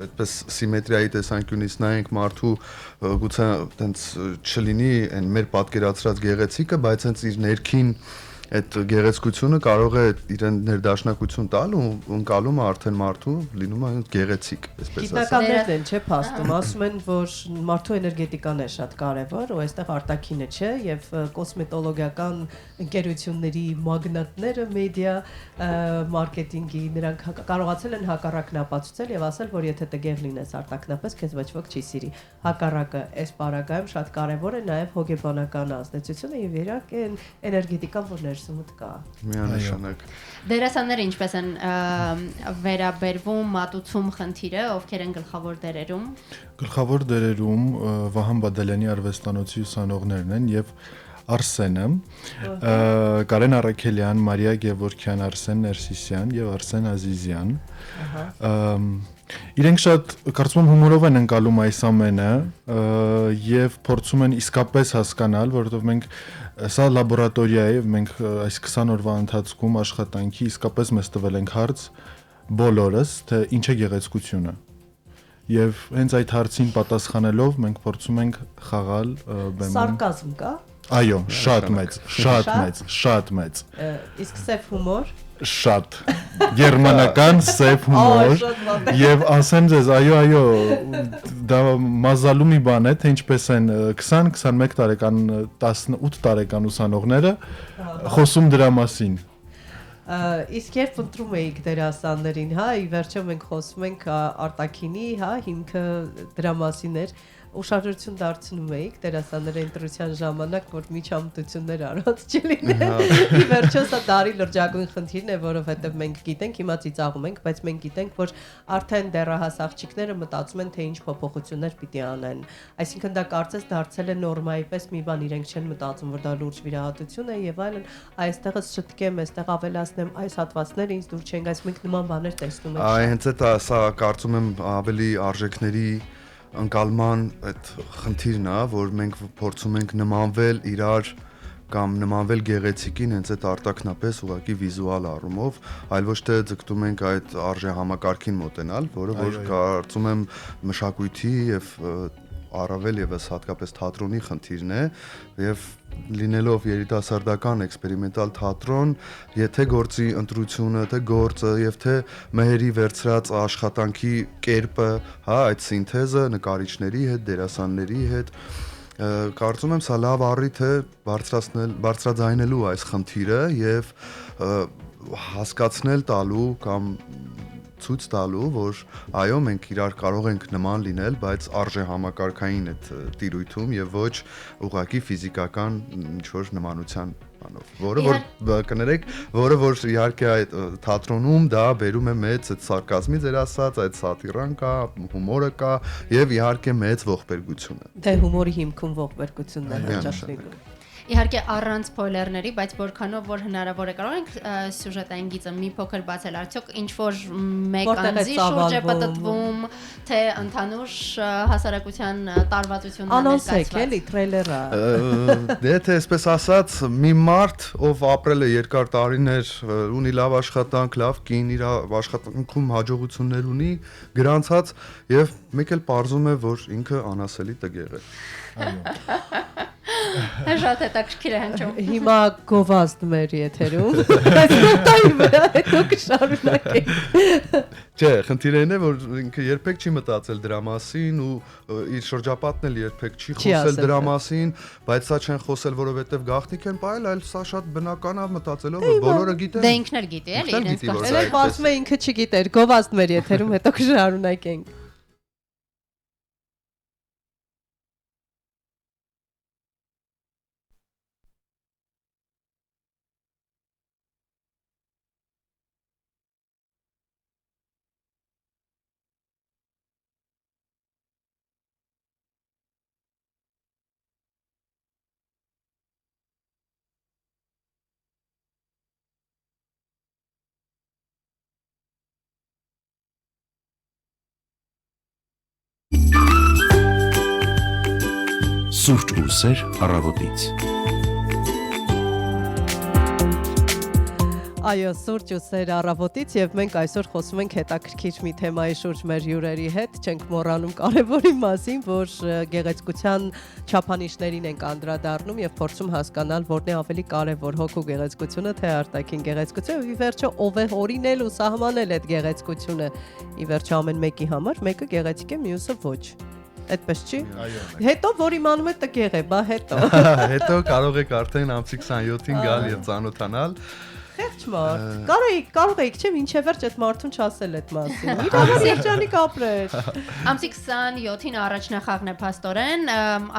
այդպես սիմետրիայի տեսանկյունից նայենք մարդու գուցե այտենց չլինի այն մեր պատկերացրած գեղեցիկը, բայց հենց իր ներքին այդ գեղեցկությունը կարող է իրեն ներդաշնակություն տալ ու ընկալումը արդեն մարդու լինում է գեղեցիկ, այսպես ասած։ Գիտնականներն են, չէ՞, փաստում, ասում են, որ մարդու էներգետիկան է շատ կարևոր, ու այստեղ արտաքինը չէ, եւ կոսմետոլոգիական ընկերությունների մագնատները, մեդիա, մարքեթինգի, նրանք կարողացել են հակառակն ապացուցել եւ ասել, որ եթե տգեղ լինես արտաքնապես, քեզ ոչ ոք չի սիրի։ Հակառակը այս պարագայում շատ կարևոր է նաեւ հոգեբանական ազդեցությունը եւ իհարկե էներգետիկան, որ ներսումդ կա։ Միանշանակ։ Դերասանները ինչպես են վերաբերվում մատուցում խնդիրը, ովքեր են գլխավոր դերերում։ Գլխավոր դերերում Վահան Բադալյանի արվեստանոցի ուսանողներն են եւ Արսենը, Կարեն Արաքելյան, Մարիա Գևորքյան, Արսեն Ներսիսյան եւ Արսեն Ազիզյան։ Իրենք շատ կարծում եմ հումորով են ընկալում այս ամենը եւ փորձում են իսկապես հասկանալ, որովհետեւ մենք սա լաբորատորիա է, մենք այս 20 օրվա ընթացքում աշխատանքի իսկապես մեզ տվել ենք հարց բոլորս, թե ինչ է գեղեցկությունը։ Եվ հենց այդ հարցին պատասխանելով մենք փորձում ենք խաղալ բեմում։ Սարկազմը կա։ Այո, շատ մեծ։ Իսկ սև հումոր։ Շատ գերմանական սև հումոր եւ ասեմ ձեզ, այո, դա մազալու մի բան է, թե ինչպես են 20-21 տարեկան, 18 տարեկան ուսանողները խոսում դրա մասին։ Իսկ երբ ընտրում էիք դերասաններին, հա, ի վերջո մենք խոսում ենք արտաքինի, հա, հիմքը դրա մասին էր, ուշադրություն դարձնում էիք դերասանների ընտրության ժամանակ, որ միջամտություններ առած չլինեն։ Ի վերջո սա դարի լրջագույն խնդիրն է, որովհետև մենք գիտենք, հիմա ծիծաղում ենք, բայց մենք գիտենք, որ արդեն դեռահաս աղջիկները մտածում են, թե ինչ փոփոխություններ պիտի անեն։ Այսինքն դա կարծես դարձել է նորմայի պես մի բան, իրենք չեն մտածում, որ դա լուրջ վիրահատություն է եւ այլն։ Այստեղս շտկեմ, այստեղ ավելացնեմ, այս հատվածները ինձ դուր չեն գալիս, մենք նման բաներ տեսնում ենք։ Այ հենց դա սա կարծում եմ ավելի արժեքների ընկալման այդ խնդիրն է, որ մենք փորձում ենք նմանվել իրար կամ նմանվել գեղեցիկին հենց այդ արտաքնապես ուղղակի վիզուալ առումով, այլ ոչ թե ձգտում ենք այդ արժե համակարգին մոտենալ, որը որ կարծում եմ մշակույթի եւ առավել եւս հատկապես թատրոնի խնդիրն է եւ լինելով երիտասարդական էքսպերիմենտալ թատրոն, եթե գործի ընտրությունը, թե գործը եւ թե մեհերի վերցրած աշխատանքի կերպը, հա, այդ սինթեզը նկարիչների հետ, դերասանների հետ, կարծում եմ սա լավ առիթ է բարձրաձայնելու այս խնդիրը եւ հասկացնել տալու կամ ցույց տալու, որ այո, մենք իրար կարող ենք նման լինել, բայց արժե համակարգային այդ տիրույթում եւ ոչ ուղղակի ֆիզիկական ինչ-որ նմանության բանով, որը որ կներեք, որը որ իհարկե այդ թատրոնում դա բերում է մեծ այդ սարկազմի ձեր ասած, այդ սատիրան կա, հումորը կա եւ իհարկե մեծ ողբերգությունը։ Դե հումորի հիմքում ողբերգությունն է հաճախ լինում։ Իհարկե առանց սփոյլերների, բայց որքանով որ հնարավոր է կարող ենք սյուժետային գիծը մի փոքր բացել, արդյոք ինչ որ մեկ անձի շուրջ է պատտվում, թե ընդհանուր հասարակության տարվածությունն է ներկայացված։ Անոնսեք էլի տրեյլերը։ Դե թե այսպես ասած, մի մարդ, ով ապրել է երկար տարիներ, ունի լավ աշխատանք, լավ կին, իր աշխատանքում հաջողություններ ունի, գրանցած եւ մեկ էլ պարզում է, որ ինքը անասելի տգեղ է։ Շատ հետաքրքիր է հնչում։ Հիմա գովազդ մեր եթերում։ Այս նոտայի վրա հետո կշարունակենք։ Չէ, խնդիրը այն է, որ ինքը երբեք չի մտածել դրա մասին ու իր շրջապատն էլ երբեք չի խոսել դրա մասին, բայց սա չեն խոսել, որովհետև գաղտնիք են ողել, այլ սա շատ բնական է մտածելով, որ բոլորը գիտեն։ Դե ինքն էլ գիտի, էլի, իրենց կարծիքով։ Էլ ասում է ինքը չգիտեր, գովազդ մեր եթերում հետո կշարունակենք։ Սուրճ ու սեր առավոտից։ Այո, սուրճ ու սեր առավոտից եւ մենք այսօր խոսում ենք հետաքրքիր մի թեմայի շուրջ մեր հյուրերի հետ, չենք մոռանում կարևորի մասին, որ գեղեցկության չափանիշներին ենք անդրադառնում եւ փորձում հասկանալ որն է ավելի կարևոր՝ հոգու գեղեցկությունը, թե արտաքին գեղեցկությունը, ի վերջո ով է օրինել ու սահմանել այդ գեղեցկությունը։ Ի վերջո ամեն մեկի համար մեկը գեղեցիկ է, մյուսը ոչ։ Այդպես չի։ Հետո որ իմանում է տգեղ է, բա հետո։ Հետո կարող եք արդեն ամսի 27-ին գալ եւ ծանոթանալ։ Խեղճ մարդ։ Կարող եք, չէ՞, ինչեւ վերջ այդ մարդուն չասել այդ մասին։ Իր համար երջանիկ ապրեր։ Ամսի 27-ին առաջնախաղն է փաստորեն,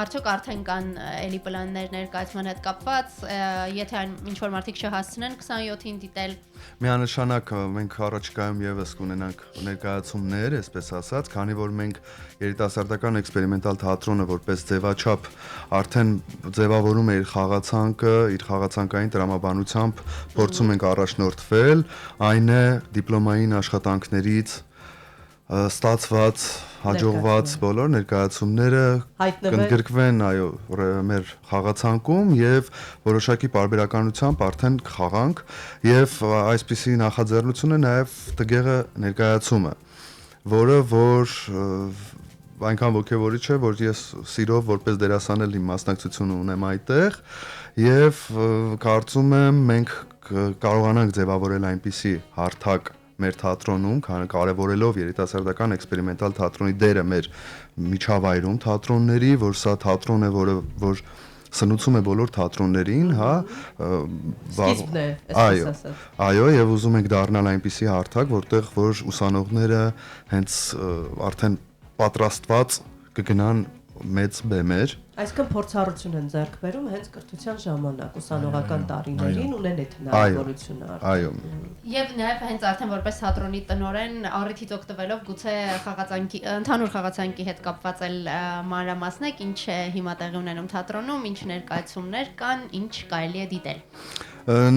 արդյոք արդեն կան էլի պլաններ ներկայացման հետ կապված, եթե ինչ որ մարդիկ չհասցնեն 27-ին դիտել։ Միանշանակ մենք առաջիկայում եւս կունենանք ներկայացումներ, այսպես ասած, քանի որ մենք երիտասարդական էքսպերիմենտալ թատրոնը որպես ձևաչափ արդեն ձևավորում է իր խաղացանկը, իր խաղացանկային տրամաբանությամբ փորձում ենք առաջնորդվել, այն է դիպլոմային աշխատանքներից ստացված հաջողված բոլոր ներկայացումները կընդգրկվեն այո մեր խաղացանկում եւ որոշակի պարբերականությամբ արդեն խաղանք եւ այսպիսի նախաձեռնություն է նաեւ տգեղը ներկայացումը, որը որ այնքան ոգևորիչ է, որ ես սիրով որպես դերասան էլ իմ մասնակցությունը ունեմ այդտեղ եւ կարծում եմ մենք կարողանանք ձևավորել այնպիսի հարթակ մեր թատրոնում, կարևորելով երիտասարդական էքսպերիմենտալ թատրոնի դերը մեր միջավայրում թատրոնների, որ սա թատրոն է, որ սնուցում է բոլոր թատրոններին, հա, սկիզբն է, այսպես ասած։ Այո, եւ ուզում ենք դառնալ այնպիսի հարթակ, որտեղ որ ուսանողները հենց արդեն պատրաստված կգնան մեծ բեմեր։ Այսինքն փորձառություն են ձեռք բերում հենց կրթության ժամանակ, ուսանողական տարիներին ունեն այդ հնարավորությունը։ Այո։ Եվ նաև հենց արդեն որպես թատրոնի տնօրեն առիթից օգտվելով գուցե խաղացանկի ընդհանուր խաղացանկի հետ կապված էլ մանրամասնեք, ինչ է հիմա տեղի ունենում թատրոնում, ինչ ներկայացումներ կան, ինչ կարելի է դիտել։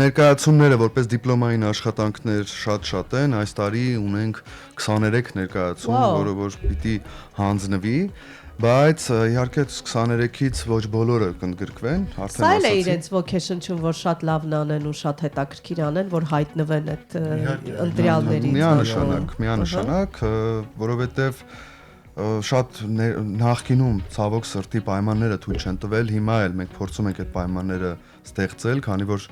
Ներկայացումները որպես դիպլոմային աշխատանքներ շատ են, այս տարի ունենք 23 ներկայացում, որը որ պիտի հանձնվի, բայց իհարկե 23-ից ոչ բոլորը կընդգրկվեն, արդեն ասացի։ Սա է իրենց ոգեշնչում, որ շատ լավն անեն ու շատ հետաքրքիր անեն, որ հայտնվեն այդ ընտրյալներից։ Միանշանակ, որովհետև շատ նախկինում ցավոք սրտի պայմանները թույլ չեն տվել, հիմա էլ մենք փորձում ենք այդ պայմանները ստեղծել, քանի որ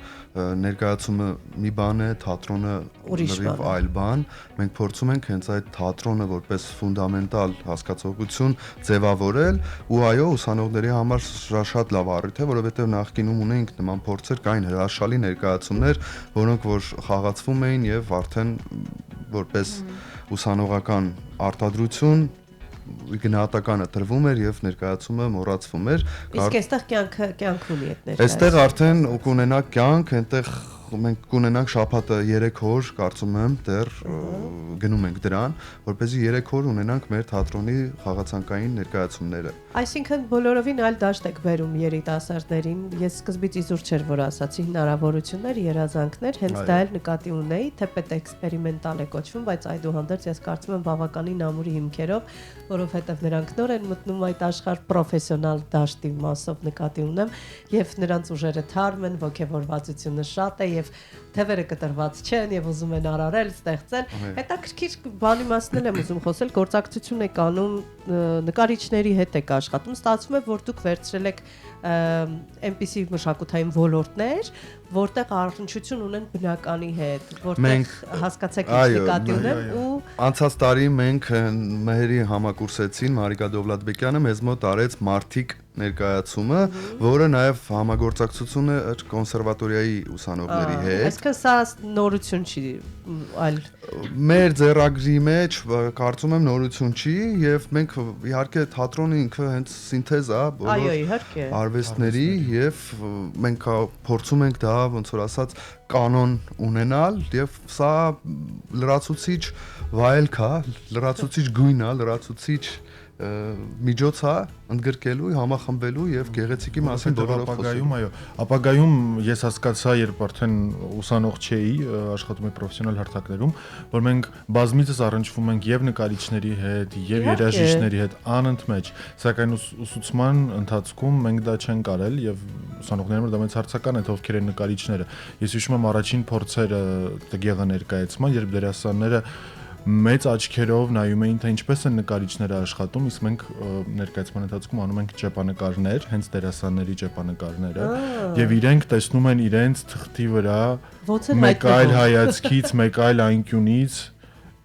ներկայացումը մի բան է, թատրոնը լրիվ այլ բան։ Մենք փորձում ենք հենց այդ թատրոնը որպես ֆունդամենտալ հասկացողություն ձևավորել, ու այո, ուսանողների համար շատ լավ առիթ է, որովհետև նախկինում ունեինք նման փորձեր, կային հրաշալի ներկայացումներ, որոնք որ խաղացվում էին եւ արդեն որպես ուսանողական արտադրություն գնահատականը տրվում էր եւ ներկայացումը մոռացվում էր։ Իսկ այստեղ կյանք ունի այդ ներկայացումը։ Այստեղ արդեն կունենա կյանք, այնտեղ մենք կունենանք շաբաթը 3 օր, կարծում եմ, դեռ գնում ենք դրան, որպեսզի 3 օր ունենանք մեր թատրոնի խաղացանկային ներկայացումները։ Այսինքն բոլորովին այլ դաշտ եք բերում երիտասարդներին։ Ես սկզբից իզուր չէր, որ ասացի հնարավորություններ, երազանքներ, հենց դա էլ նկատի ունեի, թեպետ էքսպերիմենտալ է կոչվում, բայց այդուհանդերձ ես կարծում եմ բավականին ամուրի հիմքերով, որովհետև նրանք նոր են մտնում այդ աշխարհ, պրոֆեսիոնալ դաշտի մասով նկատի ունեմ, եւ նրանց ուժերը թարմ են, ոգևորվածությունը շատ է եւ թևերը կտրված չեն եւ ուզում են արարել, ստեղծել։ Հետաքրքիր բանի մասն եմ ուզում խոսել, գործակցություն եք անում նկարիչների հետ եք աշխատում, ստացվում է, որ դուք վերցրել եք այնպիսի մշակութային ոլորտներ, որտեղ առնչություն ունեն բնականի հետ, որտեղ հասկացեք ինչ նկատի ունեմ ու անցած տարի մենք Մեհերի համակուրսեցին Մարիկա Դովլատբեկյանը մեզ մոտ արեց Մարտիկ ներկայացումը, որը նաև համագործակցություն է կոնսերվատորիայի ուսանողների հետ։ Այսինքն սա նորություն չի, այլ մեր ձեռագրի մեջ կարծում եմ նորություն չի եւ մենք իհարկե թատրոնը ինքը հենց սինթեզ է բոլոր արվեստների եւ մենք փորձում ենք դա ոնց որ ասած կանոն ունենալ եւ սա լրացուցիչ վայելք է, լրացուցիչ գույն է, լրացուցիչ միջոց է ընդգրկելու, համախմբելու եւ գեղեցիկի մասին բոլորով ապագայում, այո, ապագայում ես հասկացա, երբ արդեն ուսանող չէի, աշխատում եմ պրոֆեսիոնալ հարթակներում, որ մենք բազմիցս առնչվում ենք եւ նկարիչների հետ, եւ երաժիշտների հետ անընդմեջ, սակայն ուսուցման ընթացքում մենք դա չենք արել եւ ուսանողները դա մեծ հարցական է, թե ովքեր են նկարիչները։ Ես հիշում եմ առաջին փորձերը տգեղը ներկայացման, երբ դերասանները մեծ աչքերով նայում էին, թե ինչպես են նկարիչները աշխատում, իսկ մենք ներկայացման ընթացքում անում ենք ճեպանկարներ, հենց դերասանների ճեպանկարները, եւ իրենք տեսնում են իրենց թղթի վրա մեկ այլ հայացքից, մեկ այլ անկյունից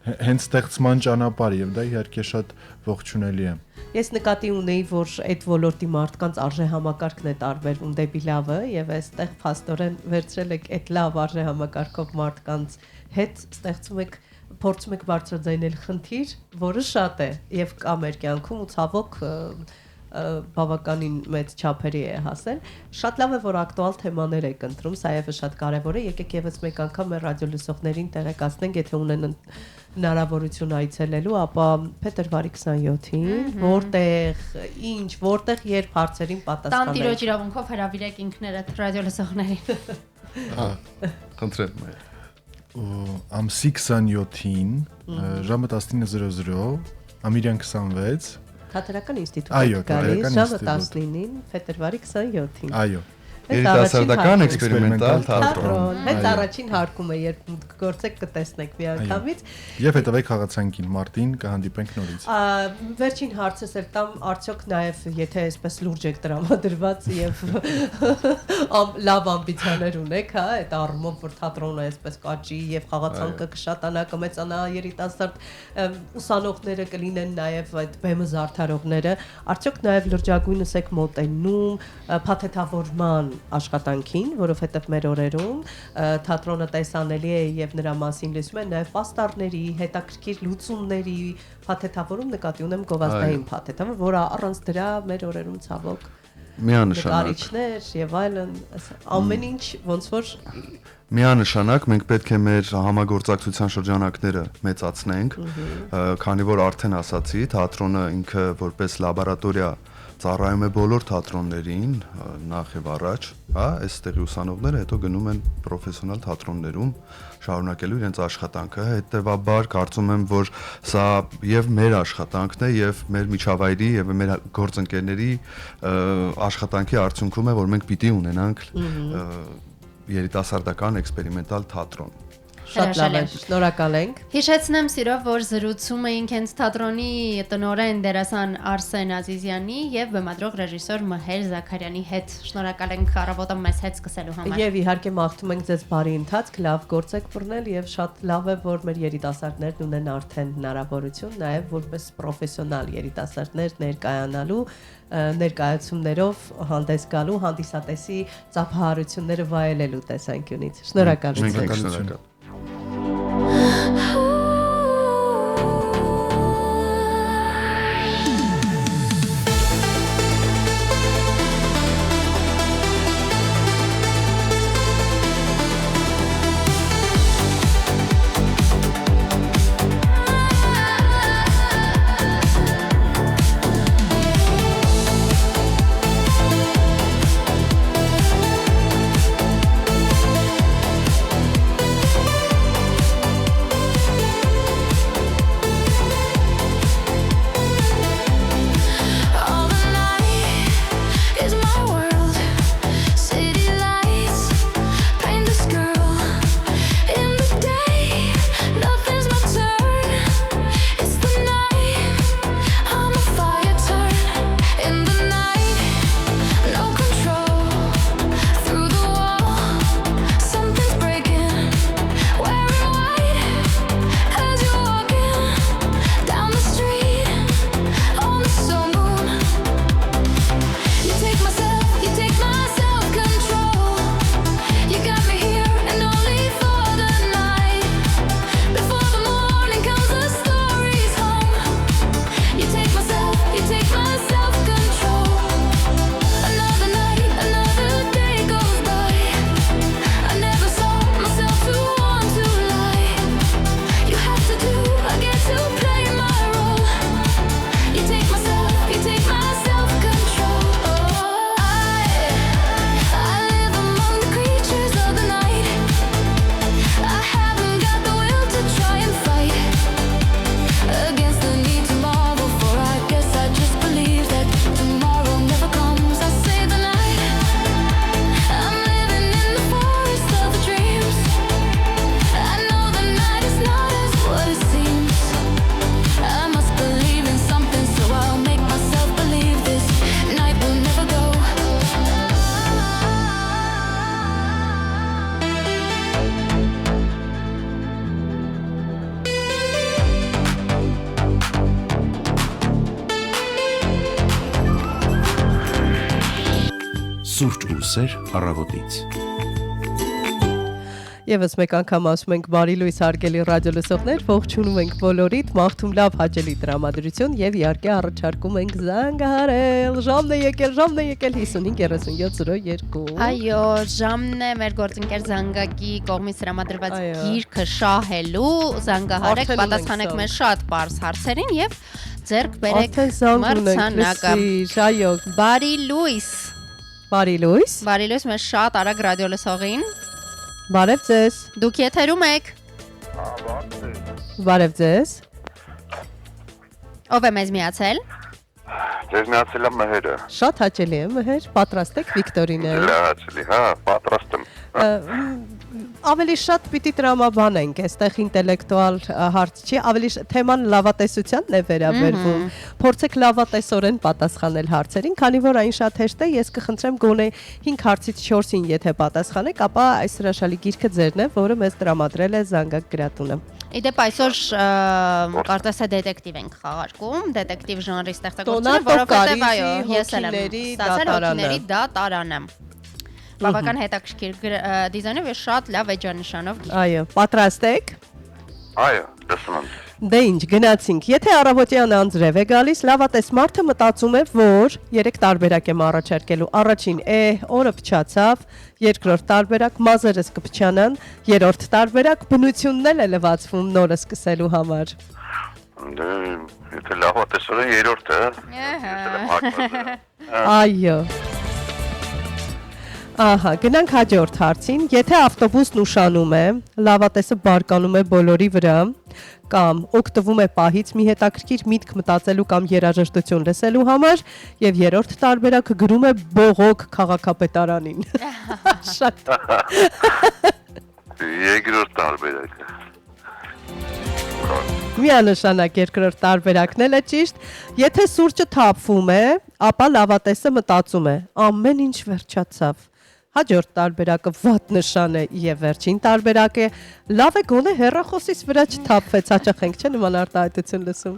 հենց ստեղծման ճանապարհ եւ դա իհարկե շատ ողջունելի է։ Ես նկատի ունեի, որ այդ ոլորտի մարդկանց արժե համակարգն է տարբերվում դեպի լավը եւ այստեղ փաստորեն վերցրել եք այդ լավ արժե համակարգով մարդկանց հետ ստեղծում եք փորձում եք բարձրաձայնել խնդիր, որը շատ է եւ կա մեր կյանքում ու ցավոք բավականին մեծ չափերի է հասել։ Շատ լավ է, որ ակտուալ թեմաներ եք ընտրում, սա եւս շատ կարեւոր է։ Եկեք եւս մեկ անգամ մեր ռադիոլսողներին տեղեկացնենք, եթե ունեն հնարավորություն այցելելու, ապա փետրվարի 27-ին, որտեղ, ինչ, որտեղ երբ հարցերին պատասխանեք։ Տանտիրոջ իրավունքով հրավիրեք ինքներդ ռադիոլսողներին։ Խնդրեմ։ Ամսի 27-ին ժամը 19:00 Ամիրյան 26 Թատերական ինստիտուտը գալիս ժամը 19-ին փետրվարի 27-ին։ Այո։ Երիտասարդական էքսպերիմենտալ թատրոն։ Հենց առաջին հարկում է, երբ գործեք կտեսնեք միանգամից։ Եվ հետևեք խաղացանկին մարտին կհանդիպենք նորից։ Վերջին հարցս էլ տամ, արդյոք նաև եթե այսպես լուրջ եք տրամադրված եւ լավ ամբիցիաներ ունեք, հա, այդ առումով որ թատրոնը այսպես կաճի եւ խաղացանկը կշատանա, կմեծանա, երիտասարդ ուսանողները կլինեն նաև այդ բեմը զարդարողները, արդյոք նաև լրջագույնս եք մոտենում փաթեթավորման աշխատանքին, որովհետև մեր օրերում թատրոնը տեսանելի է եւ նրա մասին լսում են նաեւ պաստառների, հետաքրքիր լուծումների փաթեթավորում նկատի ունեմ գովազդային փաթեթավոր, որը առանց դրա մեր օրերում ցավոք նկարիչներ եւ այլն ամեն ինչ ոնց որ միանշանակ մենք պետք է մեր համագործակցության շրջանակները մեծացնենք, քանի որ արդեն ասացի, թատրոնը ինքը որպես լաբորատորիա ծառայում է բոլոր թատրոններին, նախ եւ առաջ, հա, այստեղի ուսանողները հետո գնում են պրոֆեսիոնալ թատրոններում շարունակելու իրենց աշխատանքը, հետեւաբար կարծում եմ, որ սա եւ մեր աշխատանքն է եւ մեր միջավայրի եւ մեր գործընկերների աշխատանքի արդյունքում է, որ մենք պիտի ունենանք երիտասարդական էքսպերիմենտալ թատրոն։ Շատ լավ է, շնորհակալ ենք։ Հիշեցնեմ սիրով, որ զրուցում էինք հենց թատրոնի տնօրեն դերասան Արսեն Ազիզյանի եւ բեմադրող ռեժիսոր Մհեր Զաքարյանի հետ։ Շնորհակալ ենք առավոտը մեզ հետ սկսելու համար։ Եվ իհարկե մաղթում ենք ձեզ բարի ընթացք, լավ գործեք բռնել եւ շատ լավ է, որ մեր երիտասարդներն ունեն արդեն հնարավորություն նաեւ որպես պրոֆեսիոնալ երիտասարդներ ներկայանալու ներկայացումներով հանդես գալու, հանդիսատեսի ծափահարությունները վայելելու տեսանկյունից։ Շնորհակալություն։ Սուրճ ու սեր առավոտից։ Եվս մեկ անգամ ասում ենք բարի լույս հարգելի ռադիոլսողներ, ողջունում ենք բոլորիդ, մաղթում լավ հաճելի տրամադրություն եւ իհարկե առաջարկում ենք զանգահարել։ Ժամն է եկել 55:37:02։ Այո, ժամն է մեր գործընկեր Զանգակի կողմից տրամադրված գիրքը շահելու, զանգահարեք, պատասխանեք մեր շատ པարզ հարցերին եւ ձեռք բերեք մրցանակը։ Այո, բարի լույս։ Բարի լույս։ Բարի լույս մեր շատ արագ ռադիոլսողին։ Բարև ձեզ։ Դուք եթերում եք։ Բարև ձեզ։ Ով է մեզ միացել։ Ձեզ միացել է Մհերը։ Շատ հաճելի է Մհեր, պատրաստ եք Վիկտորինը։ Հաճելի, հա, պատրաստ եմ։ Ավելի շատ պիտի տրամաբանենք, այստեղ ինտելեկտուալ հարց չի, ավելի թեման լավատեսությանն է վերաբերվում։ Փորձեք լավատեսորեն պատասխանել հարցերին, քանի որ այն շատ հեշտ է, ես կխնդրեմ գոնե 5 հարցից 4-ին եթե պատասխանեք, ապա այս հրաշալի գիրքը ձերն է, որը մեզ տրամադրել է Զանգակ գրատունը։ Իդեպ այսօր կարծես է դետեկտիվ ենք խաղարկում, դետեկտիվ ժանրի ստեղծագործությունը, որովհետև այո, ես էլ եմ ստացել հոգիների դատարանը։ Բավական հետաքրքիր դիզայնով եւ շատ լավ էջանշանով։ Այո, պատրաստ եք։ Այո, տեսնում եմ։ Դե ինչ, գնացինք։ Եթե առավոտյան անձրև է գալիս, լավատես մարդը մտածում է, որ 3 տարբերակ եմ առաջարկելու։ Առաջին՝ օրը փչացավ, երկրորդ տարբերակ՝ մազերս կփչանան, երրորդ տարբերակ՝ բնությունն էլ է լվացվում նորը սկսելու համար։ Դե, եթե լավատեսորը երրորդը, Այո։ Ահա, գնանք հաջորդ հարցին։ Եթե ավտոբուսն ուշանում է, լավատեսը բարկանում է բոլորի վրա, կամ օգտվում է պահից մի հետաքրքիր միտք մտածելու կամ երաժշտություն լսելու համար, եւ երրորդ տարբերակը գրում է բողոք քաղաքապետարանին։ Շատ։ Երկրորդ տարբերակը։ Միանշանակ երկրորդ տարբերակն էլ է ճիշտ։ Եթե սուրճը թափվում է, ապա լավատեսը մտածում է. ամեն ինչ վերջացավ։ Հաջորդ տարբերակը վատ նշան է եւ վերջին տարբերակը լավ է գոնե հեռախոսից վրա չթափվեց, հաճախ ենք չէ՞ նման արտահայտություն լսում։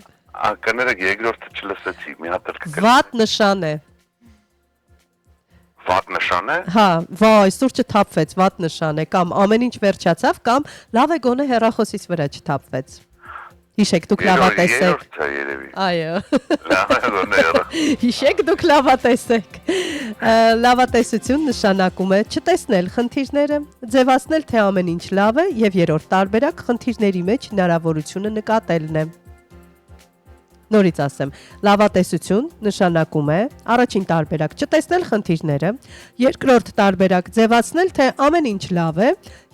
Կներեք երկրորդը չլսեցի, մի հատ էլ կգրի։ Վատ նշան է։ Վատ նշան է։ Հա, վայ, սուրճը թափվեց, վատ նշան է, կամ ամեն ինչ վերջացավ, կամ լավ է գոնե հեռախոսից վրա չթափվեց։ Հիշեք դուք լավատես եք։ Երրորդը երևի։ Այո։ Լավ է գոնե հեռախոս։ Հիշեք դուք լավատես եք։ Լավատեսություն նշանակում է չտեսնել խնդիրները, ձևացնել թե ամեն ինչ լավ է եւ երրորդ տարբերակ խնդիրների մեջ հնարավորությունը նկատելն է։ Նորից ասեմ, լավատեսություն նշանակում է առաջին տարբերակ չտեսնել խնդիրները, երկրորդ տարբերակ ձևացնել թե ամեն ինչ լավ է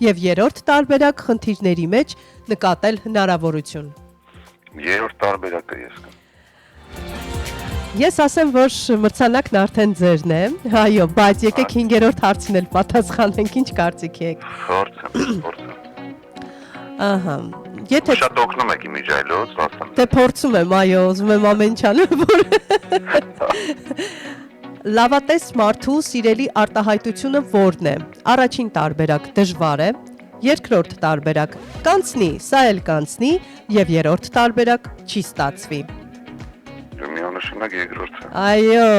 եւ երրորդ տարբերակ խնդիրների մեջ նկատել հնարավորություն։ Երրորդ տարբերակը ես կամ։ Ես ասեմ, որ մրցանակն արդեն ձերն է, այո, բայց եկեք 5-րդ հարցին էլ պատասխանենք, ինչ կարծիք եք։ Փորձեմ։ Ահա, եթե Շատ օգնում եք իմիջայլոց, ասեմ։ Դե փորձում եմ, այո, ուզում եմ ամեն ինչ անեմ, որ լավատես մարդու սիրելի արտահայտությունը որն է։ Առաջին տարբերակ դժվար է, երկրորդ տարբերակ կանցնի, սա էլ կանցնի, եւ երրորդ տարբերակ չի ստացվի։ Միանշանակ երկրորդը։ Այո,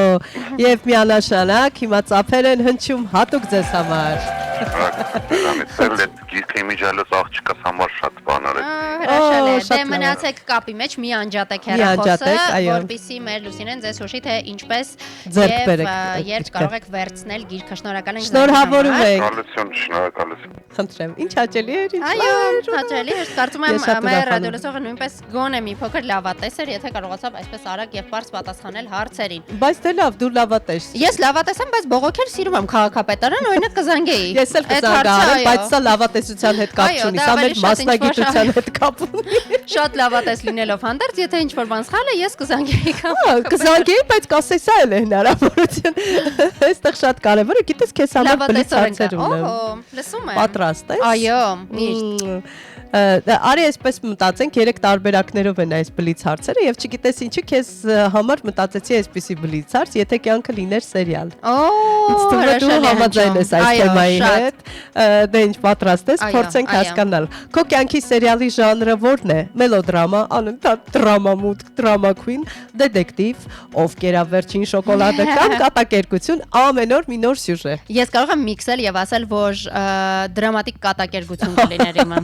եւ միանշանակ հիմա ծափեր են հնչում հատուկ ձեզ համար։ Դրանից էլ գիրքը իմիջայլոց աղջկաս համար շատ բան արեք։ Հրաշալի է։ Դե մնացեք կապի մեջ, մի անջատեք հեռախոսը, Միանջատեք, այո։ որպեսզի մեր Լուսինեն ձեզ հուշի թե ինչպես Ձեռք բերեք երբ գիրքը։ կարող եք վերցնել գիրքը։ Շնորհակալ ենք։ Շնորհավորում ենք։ Շնորհակալություն։ Խնդրեմ, ինչ հաճելի էր, ինչ Այո, հաճելի էր։ Կարծում եմ Ես շատ մեր ուրախանում ռադիոլսողը նույնպես գոնե մի փոքր լավատես էր, եթե կարողացավ այսպես արագ եւ բարձ պատասխանել հարցերին։ Բայց դե լավ, դու լավատես։ Ես լավատես եմ, բայց բողոքել սիրում եմ քաղաքապետարան, օրինակ կզանգեի։ Ես էլ կզանգարեմ, բայց սա լավատեսության հետ կապ Այո, չունի, դա սա մեր ավելի շատ մասնագիտության ինչ-որ հետ կապ ունի։ Շատ լավատես լինելով հանդերձ, եթե ինչ-որ բան սխալ է, ես կզանգեի Կզանգեի, բայց կասեի սա էլ է հնարավորություն։ Այստեղ շատ կարևոր է, գիտես քեզ համար բլիթ հարցեր ունեմ։ Օհո, լսում եմ։ Պատրաստ ես։ Այո, միշտ։ Արի այսպես մտածենք, 3 տարբերակներով են այս բլիթ հարցերը եւ չգիտես ինչու քեզ համար մտածեցի այսպիսի բլիթ հարց, եթե կյանքը լիներ սերիալ։ Դու համաձայն ես այս թեմայի հետ։ Դե ինչ պատրաստ ես, փորձենք հասկանալ։ Քո կյանքի սերիալի ժանրը ո՞րն է։ Մելոդրամա, անընդհատ դրամա մուտք, դրամա քվին, դետեկտիվ, ով կերավ վերջին շոկոլադը կամ կատակերգություն, ամեն օր մի նոր սյուժե։ Ես կարող եմ միքսել եւ ասել, որ դրամատիկ կատակերգություն կլիներ իմը։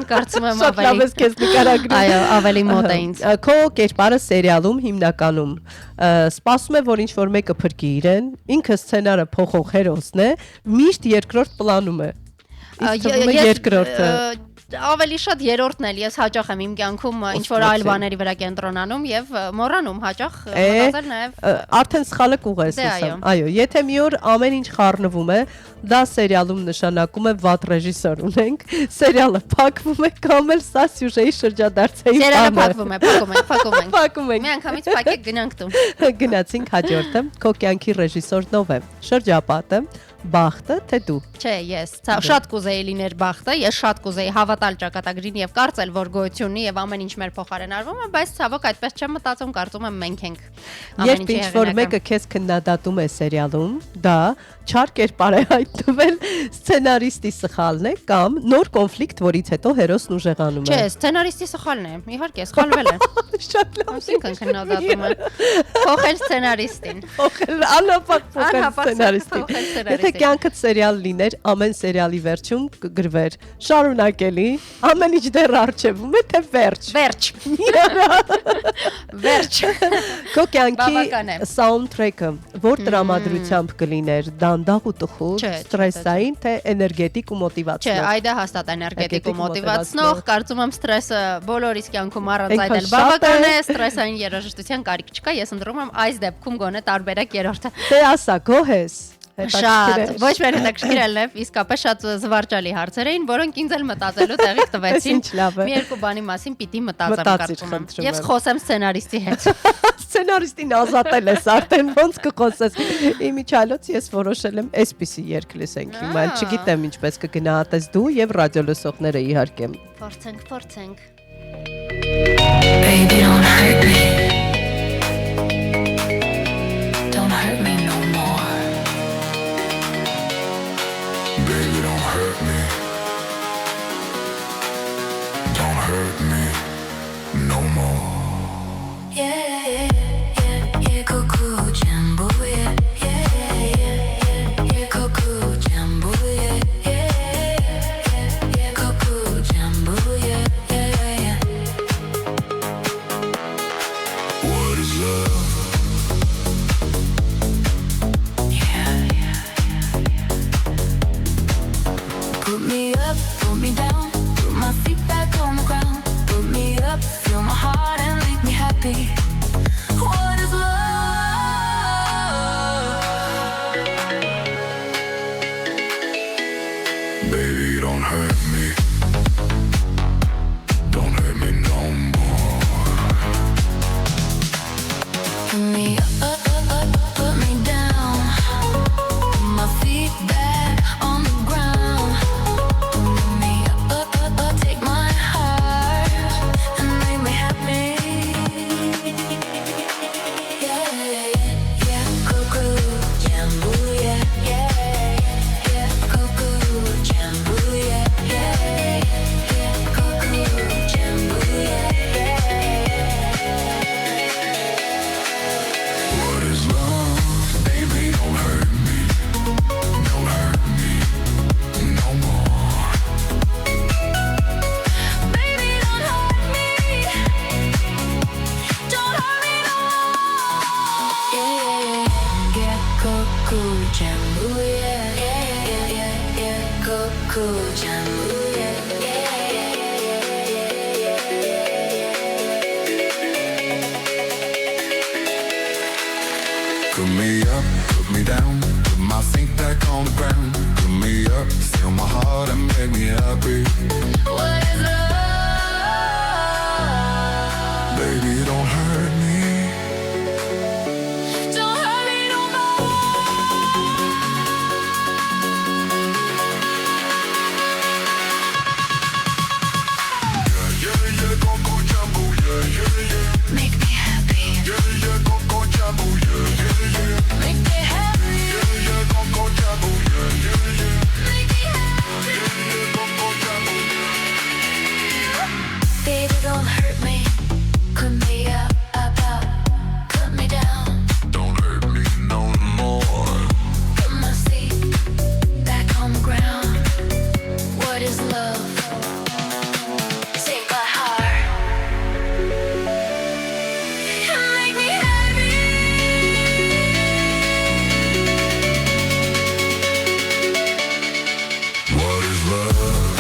Կարծում եմ Շատ լավ ես քեզ նկարագրում։ Այո, ավելի մոտ է ինձ։ Քո կերպարը սերիալում հիմնականում սպասում է, որ ինչ-որ մեկը փրկի իրեն, ինքը սցենարը փոխող հերոսն է, միշտ երկրորդ պլանում է։ Երկրորդը։ Ավելի շատ երրորդն էլ ես հաճախ եմ իմ կյանքում ինչ որ այլ բաների վրա կենտրոնանում եւ մոռանում հաճախ մտածել նաեւ արդեն սխալը կուղես ասեմ։ Այո, եթե մի օր ամեն ինչ խառնվում է, դա սերիալում նշանակում է վատ ռեժիսոր ունենք, սերիալը փակվում է կամ էլ սա սյուժեի շրջադարձային բան է։ Սերիալը փակվում է, փակում ենք։ Փակում ենք։ Մի անգամից փակեք գնանք տուն։ Գնացինք հաջորդը, քո կյանքի ռեժիսորն ով է։ Շրջապատը, բախտը, թե դու։ Չէ, ես շատ կուզեի լիներ բախտը, ես շատ կուզեի հավատալ ճակատագրին եւ կարծել, որ գոյություն ունի եւ ամեն ինչ մեր փոխարեն արվում է, բայց ցավոք այդպես չեմ մտածում, կարծում եմ մենք ենք։ Երբ ինչ-որ մեկը քեզ քննադատում է սերիալում, դա չար կերպար է հայտնվել, սցենարիստի սխալն է կամ նոր կոնֆլիկտ, որից հետո հերոսն ուժեղանում է։ Չէ, սցենարիստի սխալն է։ Իհարկե, սխալվել է։ Շատ լավ։ Այսինքն քննադատում է։ Փոխել սցենարիստին։ Փոխել անապատ փոխել սցենարիստին։ Եթե կյանքդ սերիալ լիներ, ամեն սերիալի վերջում կգրվեր շարունակելի, ամեն ինչ դեռ առջևում է, թե վերջ։ Վերջ։ Վերջ։ Քո կյանքի սաունդթրեքը որ տրամադրությամբ կլիներ, դանդաղ ու տխուր, ստրեսային, թե էներգետիկ ու մոտիվացնող։ Չէ, այդա հաստատ էներգետիկ ու մոտիվացնող, կարծում եմ ստրեսը բոլորիս կյանքում առանց այդ էլ բավական է, ստրեսային երաժշտության կարիք չկա, ես ընտրում եմ այս դեպքում գոնե տարբերակ երրորդը։ Դե ասա, գոհ ես։ Շատ, ոչ միայն հետաքրքիր էլ եւ իսկապես շատ զվարճալի հարցեր էին, որոնք ինձ էլ մտածելու տեղիք տվեցին։ Մի երկու բանի մասին պիտի մտածեմ կարծում եմ։ Եվ խոսեմ սցենարիստի հետ։ Սցենարիստին ազատել ես արդեն ոնց կխոսես։ Իմիջիալոց ես որոշել եմ այսպիսի երգ լսենք հիմա, չգիտեմ ինչպես կգնահատես դու եւ ռադիո լսողները իհարկե։ Փորձենք։ Baby, don't hurt me. Don't hurt me no more. Baby, don't hurt me. Don't hurt me no more. Yeah, cuckoo jumbo, yeah, cuckoo jumbo, yeah, cuckoo jumbo, yeah. What is love? Put me up, put me down, put my feet back on the ground. Put me up, fill my heart and make me happy. What is love? Baby, don't hurt me. Don't hurt me no more. Put me up, put me down. Put my feet back on the ground. Put me up, take my heart and make me happy. Yeah, cuckoo jambo, yeah, cuckoo jambo, yeah, cuckoo jambo, What is love? Baby, don't hurt me. Don't hurt me no more. Baby, don't hurt me. Don't hurt me no more. Yeah, cuckoo jambo, yeah, cuckoo jambo, Put me up, put me down, put my feet back on the ground. Put me up, fill my heart and make me happy. What is love? Baby, don't hurt me. Don't hurt me no more. Yeah, Coco Jumbo, yeah. Make me happy. Yeah, Coco Jumbo, yeah. Make me happy. Yeah, Coco Jumbo, yeah. Make me happy. Coco Jumbo, Baby, don't hurt me. Put me up, put me down. don't hurt me no more. Put my feet back on the ground. What is love? Take my heart and make me happy. What is love?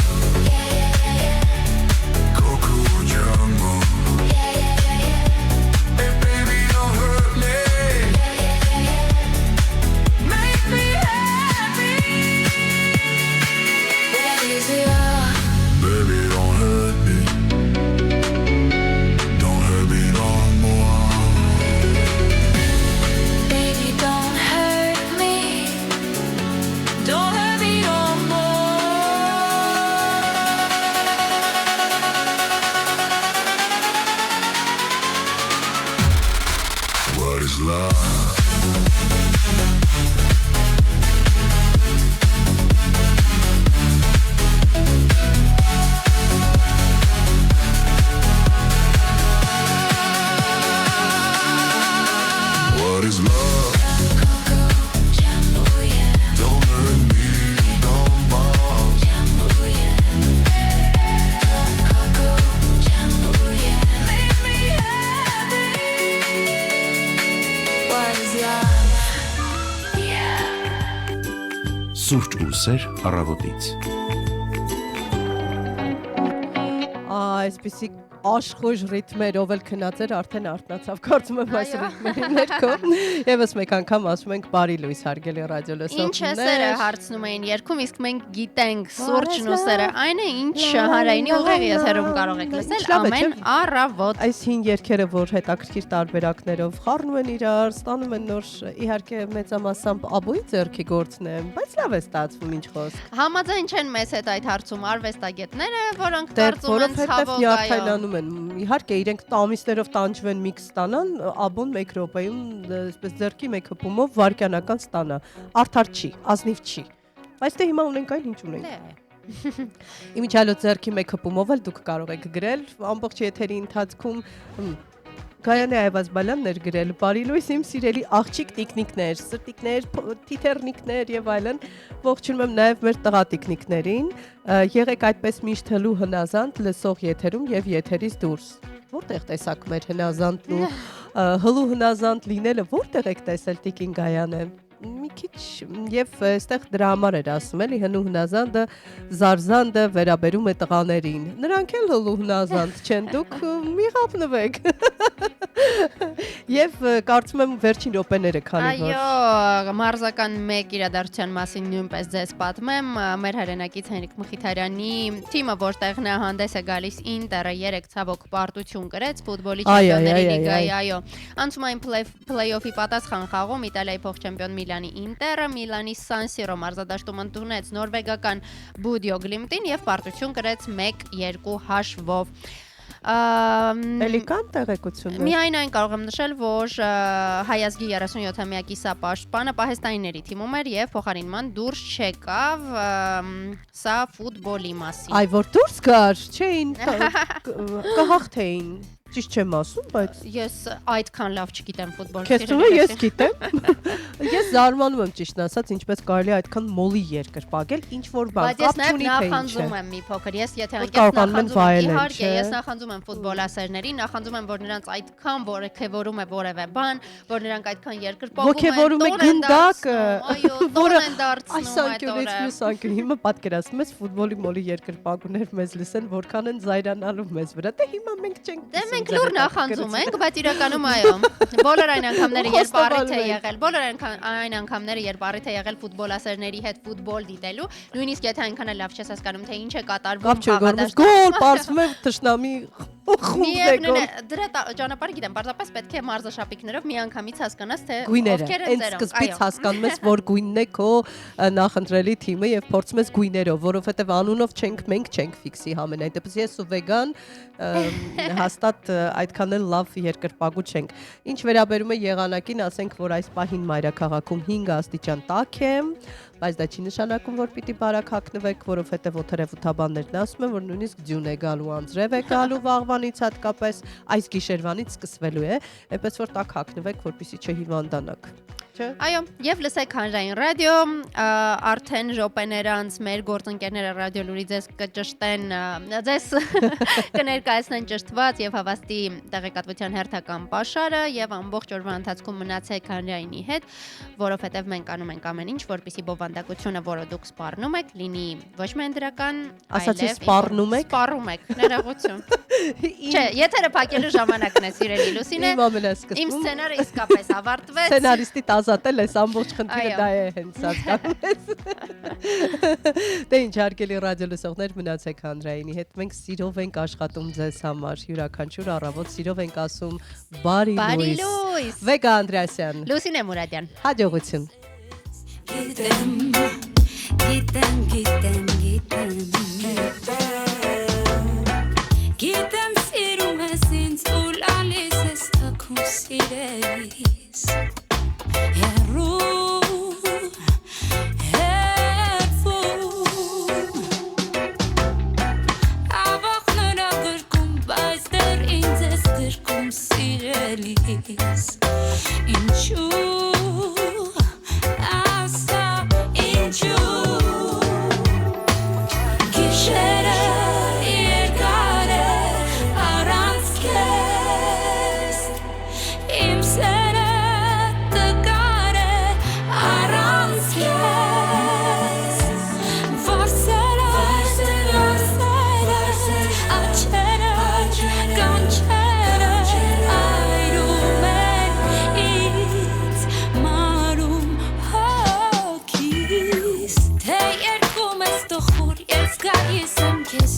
Coco Jumbo. Hey, baby, don't hurt me. Make me happy. What is love? Baby, don't hurt me. Don't hurt me no more. Baby, don't hurt me. Don't hurt me no more. What is love? What is love? Don't hurt me no more. Make me happy. What is love? Սուրճ ու սեր առավոտից։ Այսպիսի աշխույժ ռիթմերով էլ քնած էր, արդեն արթնացավ, կարծում եմ այս ռիթմերի ներքո։ Եվս մեկ անգամ ասում ենք բարի լույս հարգելի ռադիո լսողներ։ Ինչ է սերը հարցնում էին երգում, իսկ մենք գիտենք սուրճն ու սերը, այն է ինչ հանրայինի ուղեղի եթերում կարող եք լսել ամեն առավոտ։ Այս 5 երգերը, որ հետաքրքիր տարբերակներով խառնում են իրար, ստանում են նոր, իհարկե մեծամասամբ աբույի ձեռքի գործն է, բայց լավ է ստացվում ինչ խոսք։ Համաձայն չեն մեզ հետ այդ հարցում արվեստագետները, որոնք կարծում են ցավոք նյարդայնանում են։ Իհարկե իրենք տամիսներով տանջվեն միքս ստանան, աբուն 1 րոպեում այսպես ձեռքի մեկ հպումով վարքյանական ստանա։ Արդար չի, ազնիվ չի։ Բայց դե հիմա ունենք այն ինչ ունենք։ Իմիջիալոց ձեռքի մեկ հպումով էլ դուք կարող եք գրել ամբողջ եթերի ընթացքում Գայանե Այվազբալյանն էր գրել բարի լույս իմ սիրելի աղջիկ տիկնիկներ, սրտիկներ, թիթեռնիկներ եւ այլն, ողջունում եմ նաեւ մեր տղատիկնիկներին, եղեք այդպես միշտ հլու հնազանդ լսող եթերում եւ եթերից դուրս։ Որտեղ տեսակ մեր հնազանդն ու հլու հնազանդ լինելը, որտեղ եք տեսել տիկին Գայանե։ Մի քիչ եւ այստեղ դրա համար էր ասում էլի հնու հնազանդը զարզանդը վերաբերում է տղաներին նրանք էլ հնու հնազանդ չեն դուք մի խափնվեք եւ կարծում եմ վերջին րոպեները քանի որ այո մարզական 1 իրադարձության մասին նույնպես ձեզ պատմեմ մեր հայրենակից Հենրիկ Մխիթարյանի թիմը որտեղ նա հանդես է գալիս Ինտերը 3 ցավոք պարտություն կրեց ֆուտբոլի չեմպիոնների լիգայի այո անցումային փլեյ-օֆի պատասխան խաղում Իտալիայի փոխ-չեմպիոն Միլանի Ինտերը Միլանի Սան Սիրո մարզադաշտում ընդունեց նորվեգական Բուդյո Գլիմտին եւ պարտություն կրեց 1-2 հաշվով Էլիկան տեղեկություններ Միայն այն կարող եմ նշել, որ հայազգի 37-ամյակի սա պաշտպանը պահեստայինների թիմում էր եւ փոխարինման դուրս չեկավ սա ֆուտբոլի մասին։ Այ որ դուրս գար, չէին կհաղթեին Ճիշտ չեմ ասում, բայց ես այդքան լավ չգիտեմ ֆուտբոլ։ Քեզ թվում է ես գիտեմ։ Ես զարմանում եմ ճիշտն ասած, ինչպես կարելի է այդքան մոլի երկրպագել, ինչ որ բան, կապ չունի թե ինչ է։ Բայց ես նախանձում եմ մի փոքր, ես եթե անգամ նախանձում եմ, իհարկե, ես նախանձում եմ ֆուտբոլասերներին, նախանձում եմ, որ նրանց այդքան ողջևորում է որևէ բան, որ նրանք այդքան երկրպագում են, ողջևորում է գնդակը, որը են դարձնում այս անկյունից մյուս անկյուն։ Հիմա պատկերացնում ես ֆուտբոլի մոլի երկրպագուներ մեզ լսեն, որքան են զայրանալու մեզ վրա։ Դե հիմա մենք չենք Մենք լուր նախանձում ենք, բայց իրականում այո։ Բոլոր այն անգամները, երբ առիթ է եղել, բոլոր այն անգամները, երբ առիթ է եղել ֆուտբոլասերների հետ ֆուտբոլ դիտելու, նույնիսկ եթե այնքան էլ լավ չես հասկանում, թե ինչ է կատարվում խաղադաշտում։ Գոլ, պարզվում է թշնամի Միևնույն է, դրա ճանապարհը գիտեմ, պարզապես պետք է մարզաշապիկներով միանգամից հասկանաս, թե ովքեր են ձերով։ Սկզբից հասկանում ես, որ գույնն է քո նախընտրելի թիմը եւ փորձում ես գույներով, որովհետեւ անունով մենք չենք ֆիքսի համենայն դեպս ես ու վեգան հաստատ այդքան էլ լավ երկրպագու չենք։ Ինչ վերաբերում է եղանակին, ասենք, որ այս պահին մայրաքաղաքում 5 աստիճան տաք է, բայց դա չի նշանակում, որ պիտի բարակ հագնվեք, որովհետև օդերևութաբաններն ասում են, որ նույնիսկ ձյուն է գալու, անձրև է գալու վաղվանից հատկապես, այս գիշերվանից սկսվելու է, այնպես որ տաք հագնվեք, որպեսզի չհիվանդանաք։ Այո, եւ լսեք հանրային ռադիո, արդեն րոպեներ անց մեր գործընկերները ռադիո լուրի ձեզ կճշտեն, ձեզ կներկայացնեն ճշտված եւ հավաստի տեղեկատվության հերթական պաշարը եւ ամբողջ օրվա ընթացքում մնացեք հանրայինի հետ, որովհետեւ մենք անում ենք ամեն ինչ, որպեսզի բովանդակությունը, որը դուք սպառնում եք, լինի ոչ միայն դրական, այլև սպառում եք, ներողություն։ Չէ, եթերը փակելու ժամանակն է, սիրելի Լուսինե։ Իմ սցենարը իսկապես ավարտվեց։ Սցենարիստի ազատել ես ամբողջ խնդիրը դա է հենց հասկանում ես։ Դե ինչ հարգելի ռադիո լսողներ մնացեք հանրայինի հետ։ Մենք սիրով ենք աշխատում ձեզ համար, յուրաքանչյուր առավոտ սիրով ենք ասում բարի լույս։ Վեգա Անդրեասյան, Լուսինե Մուրադյան։ Հաջողություն։ Գիտեմ սիրում ես ինձ ու լալիս ես թքում սիրելիս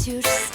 sur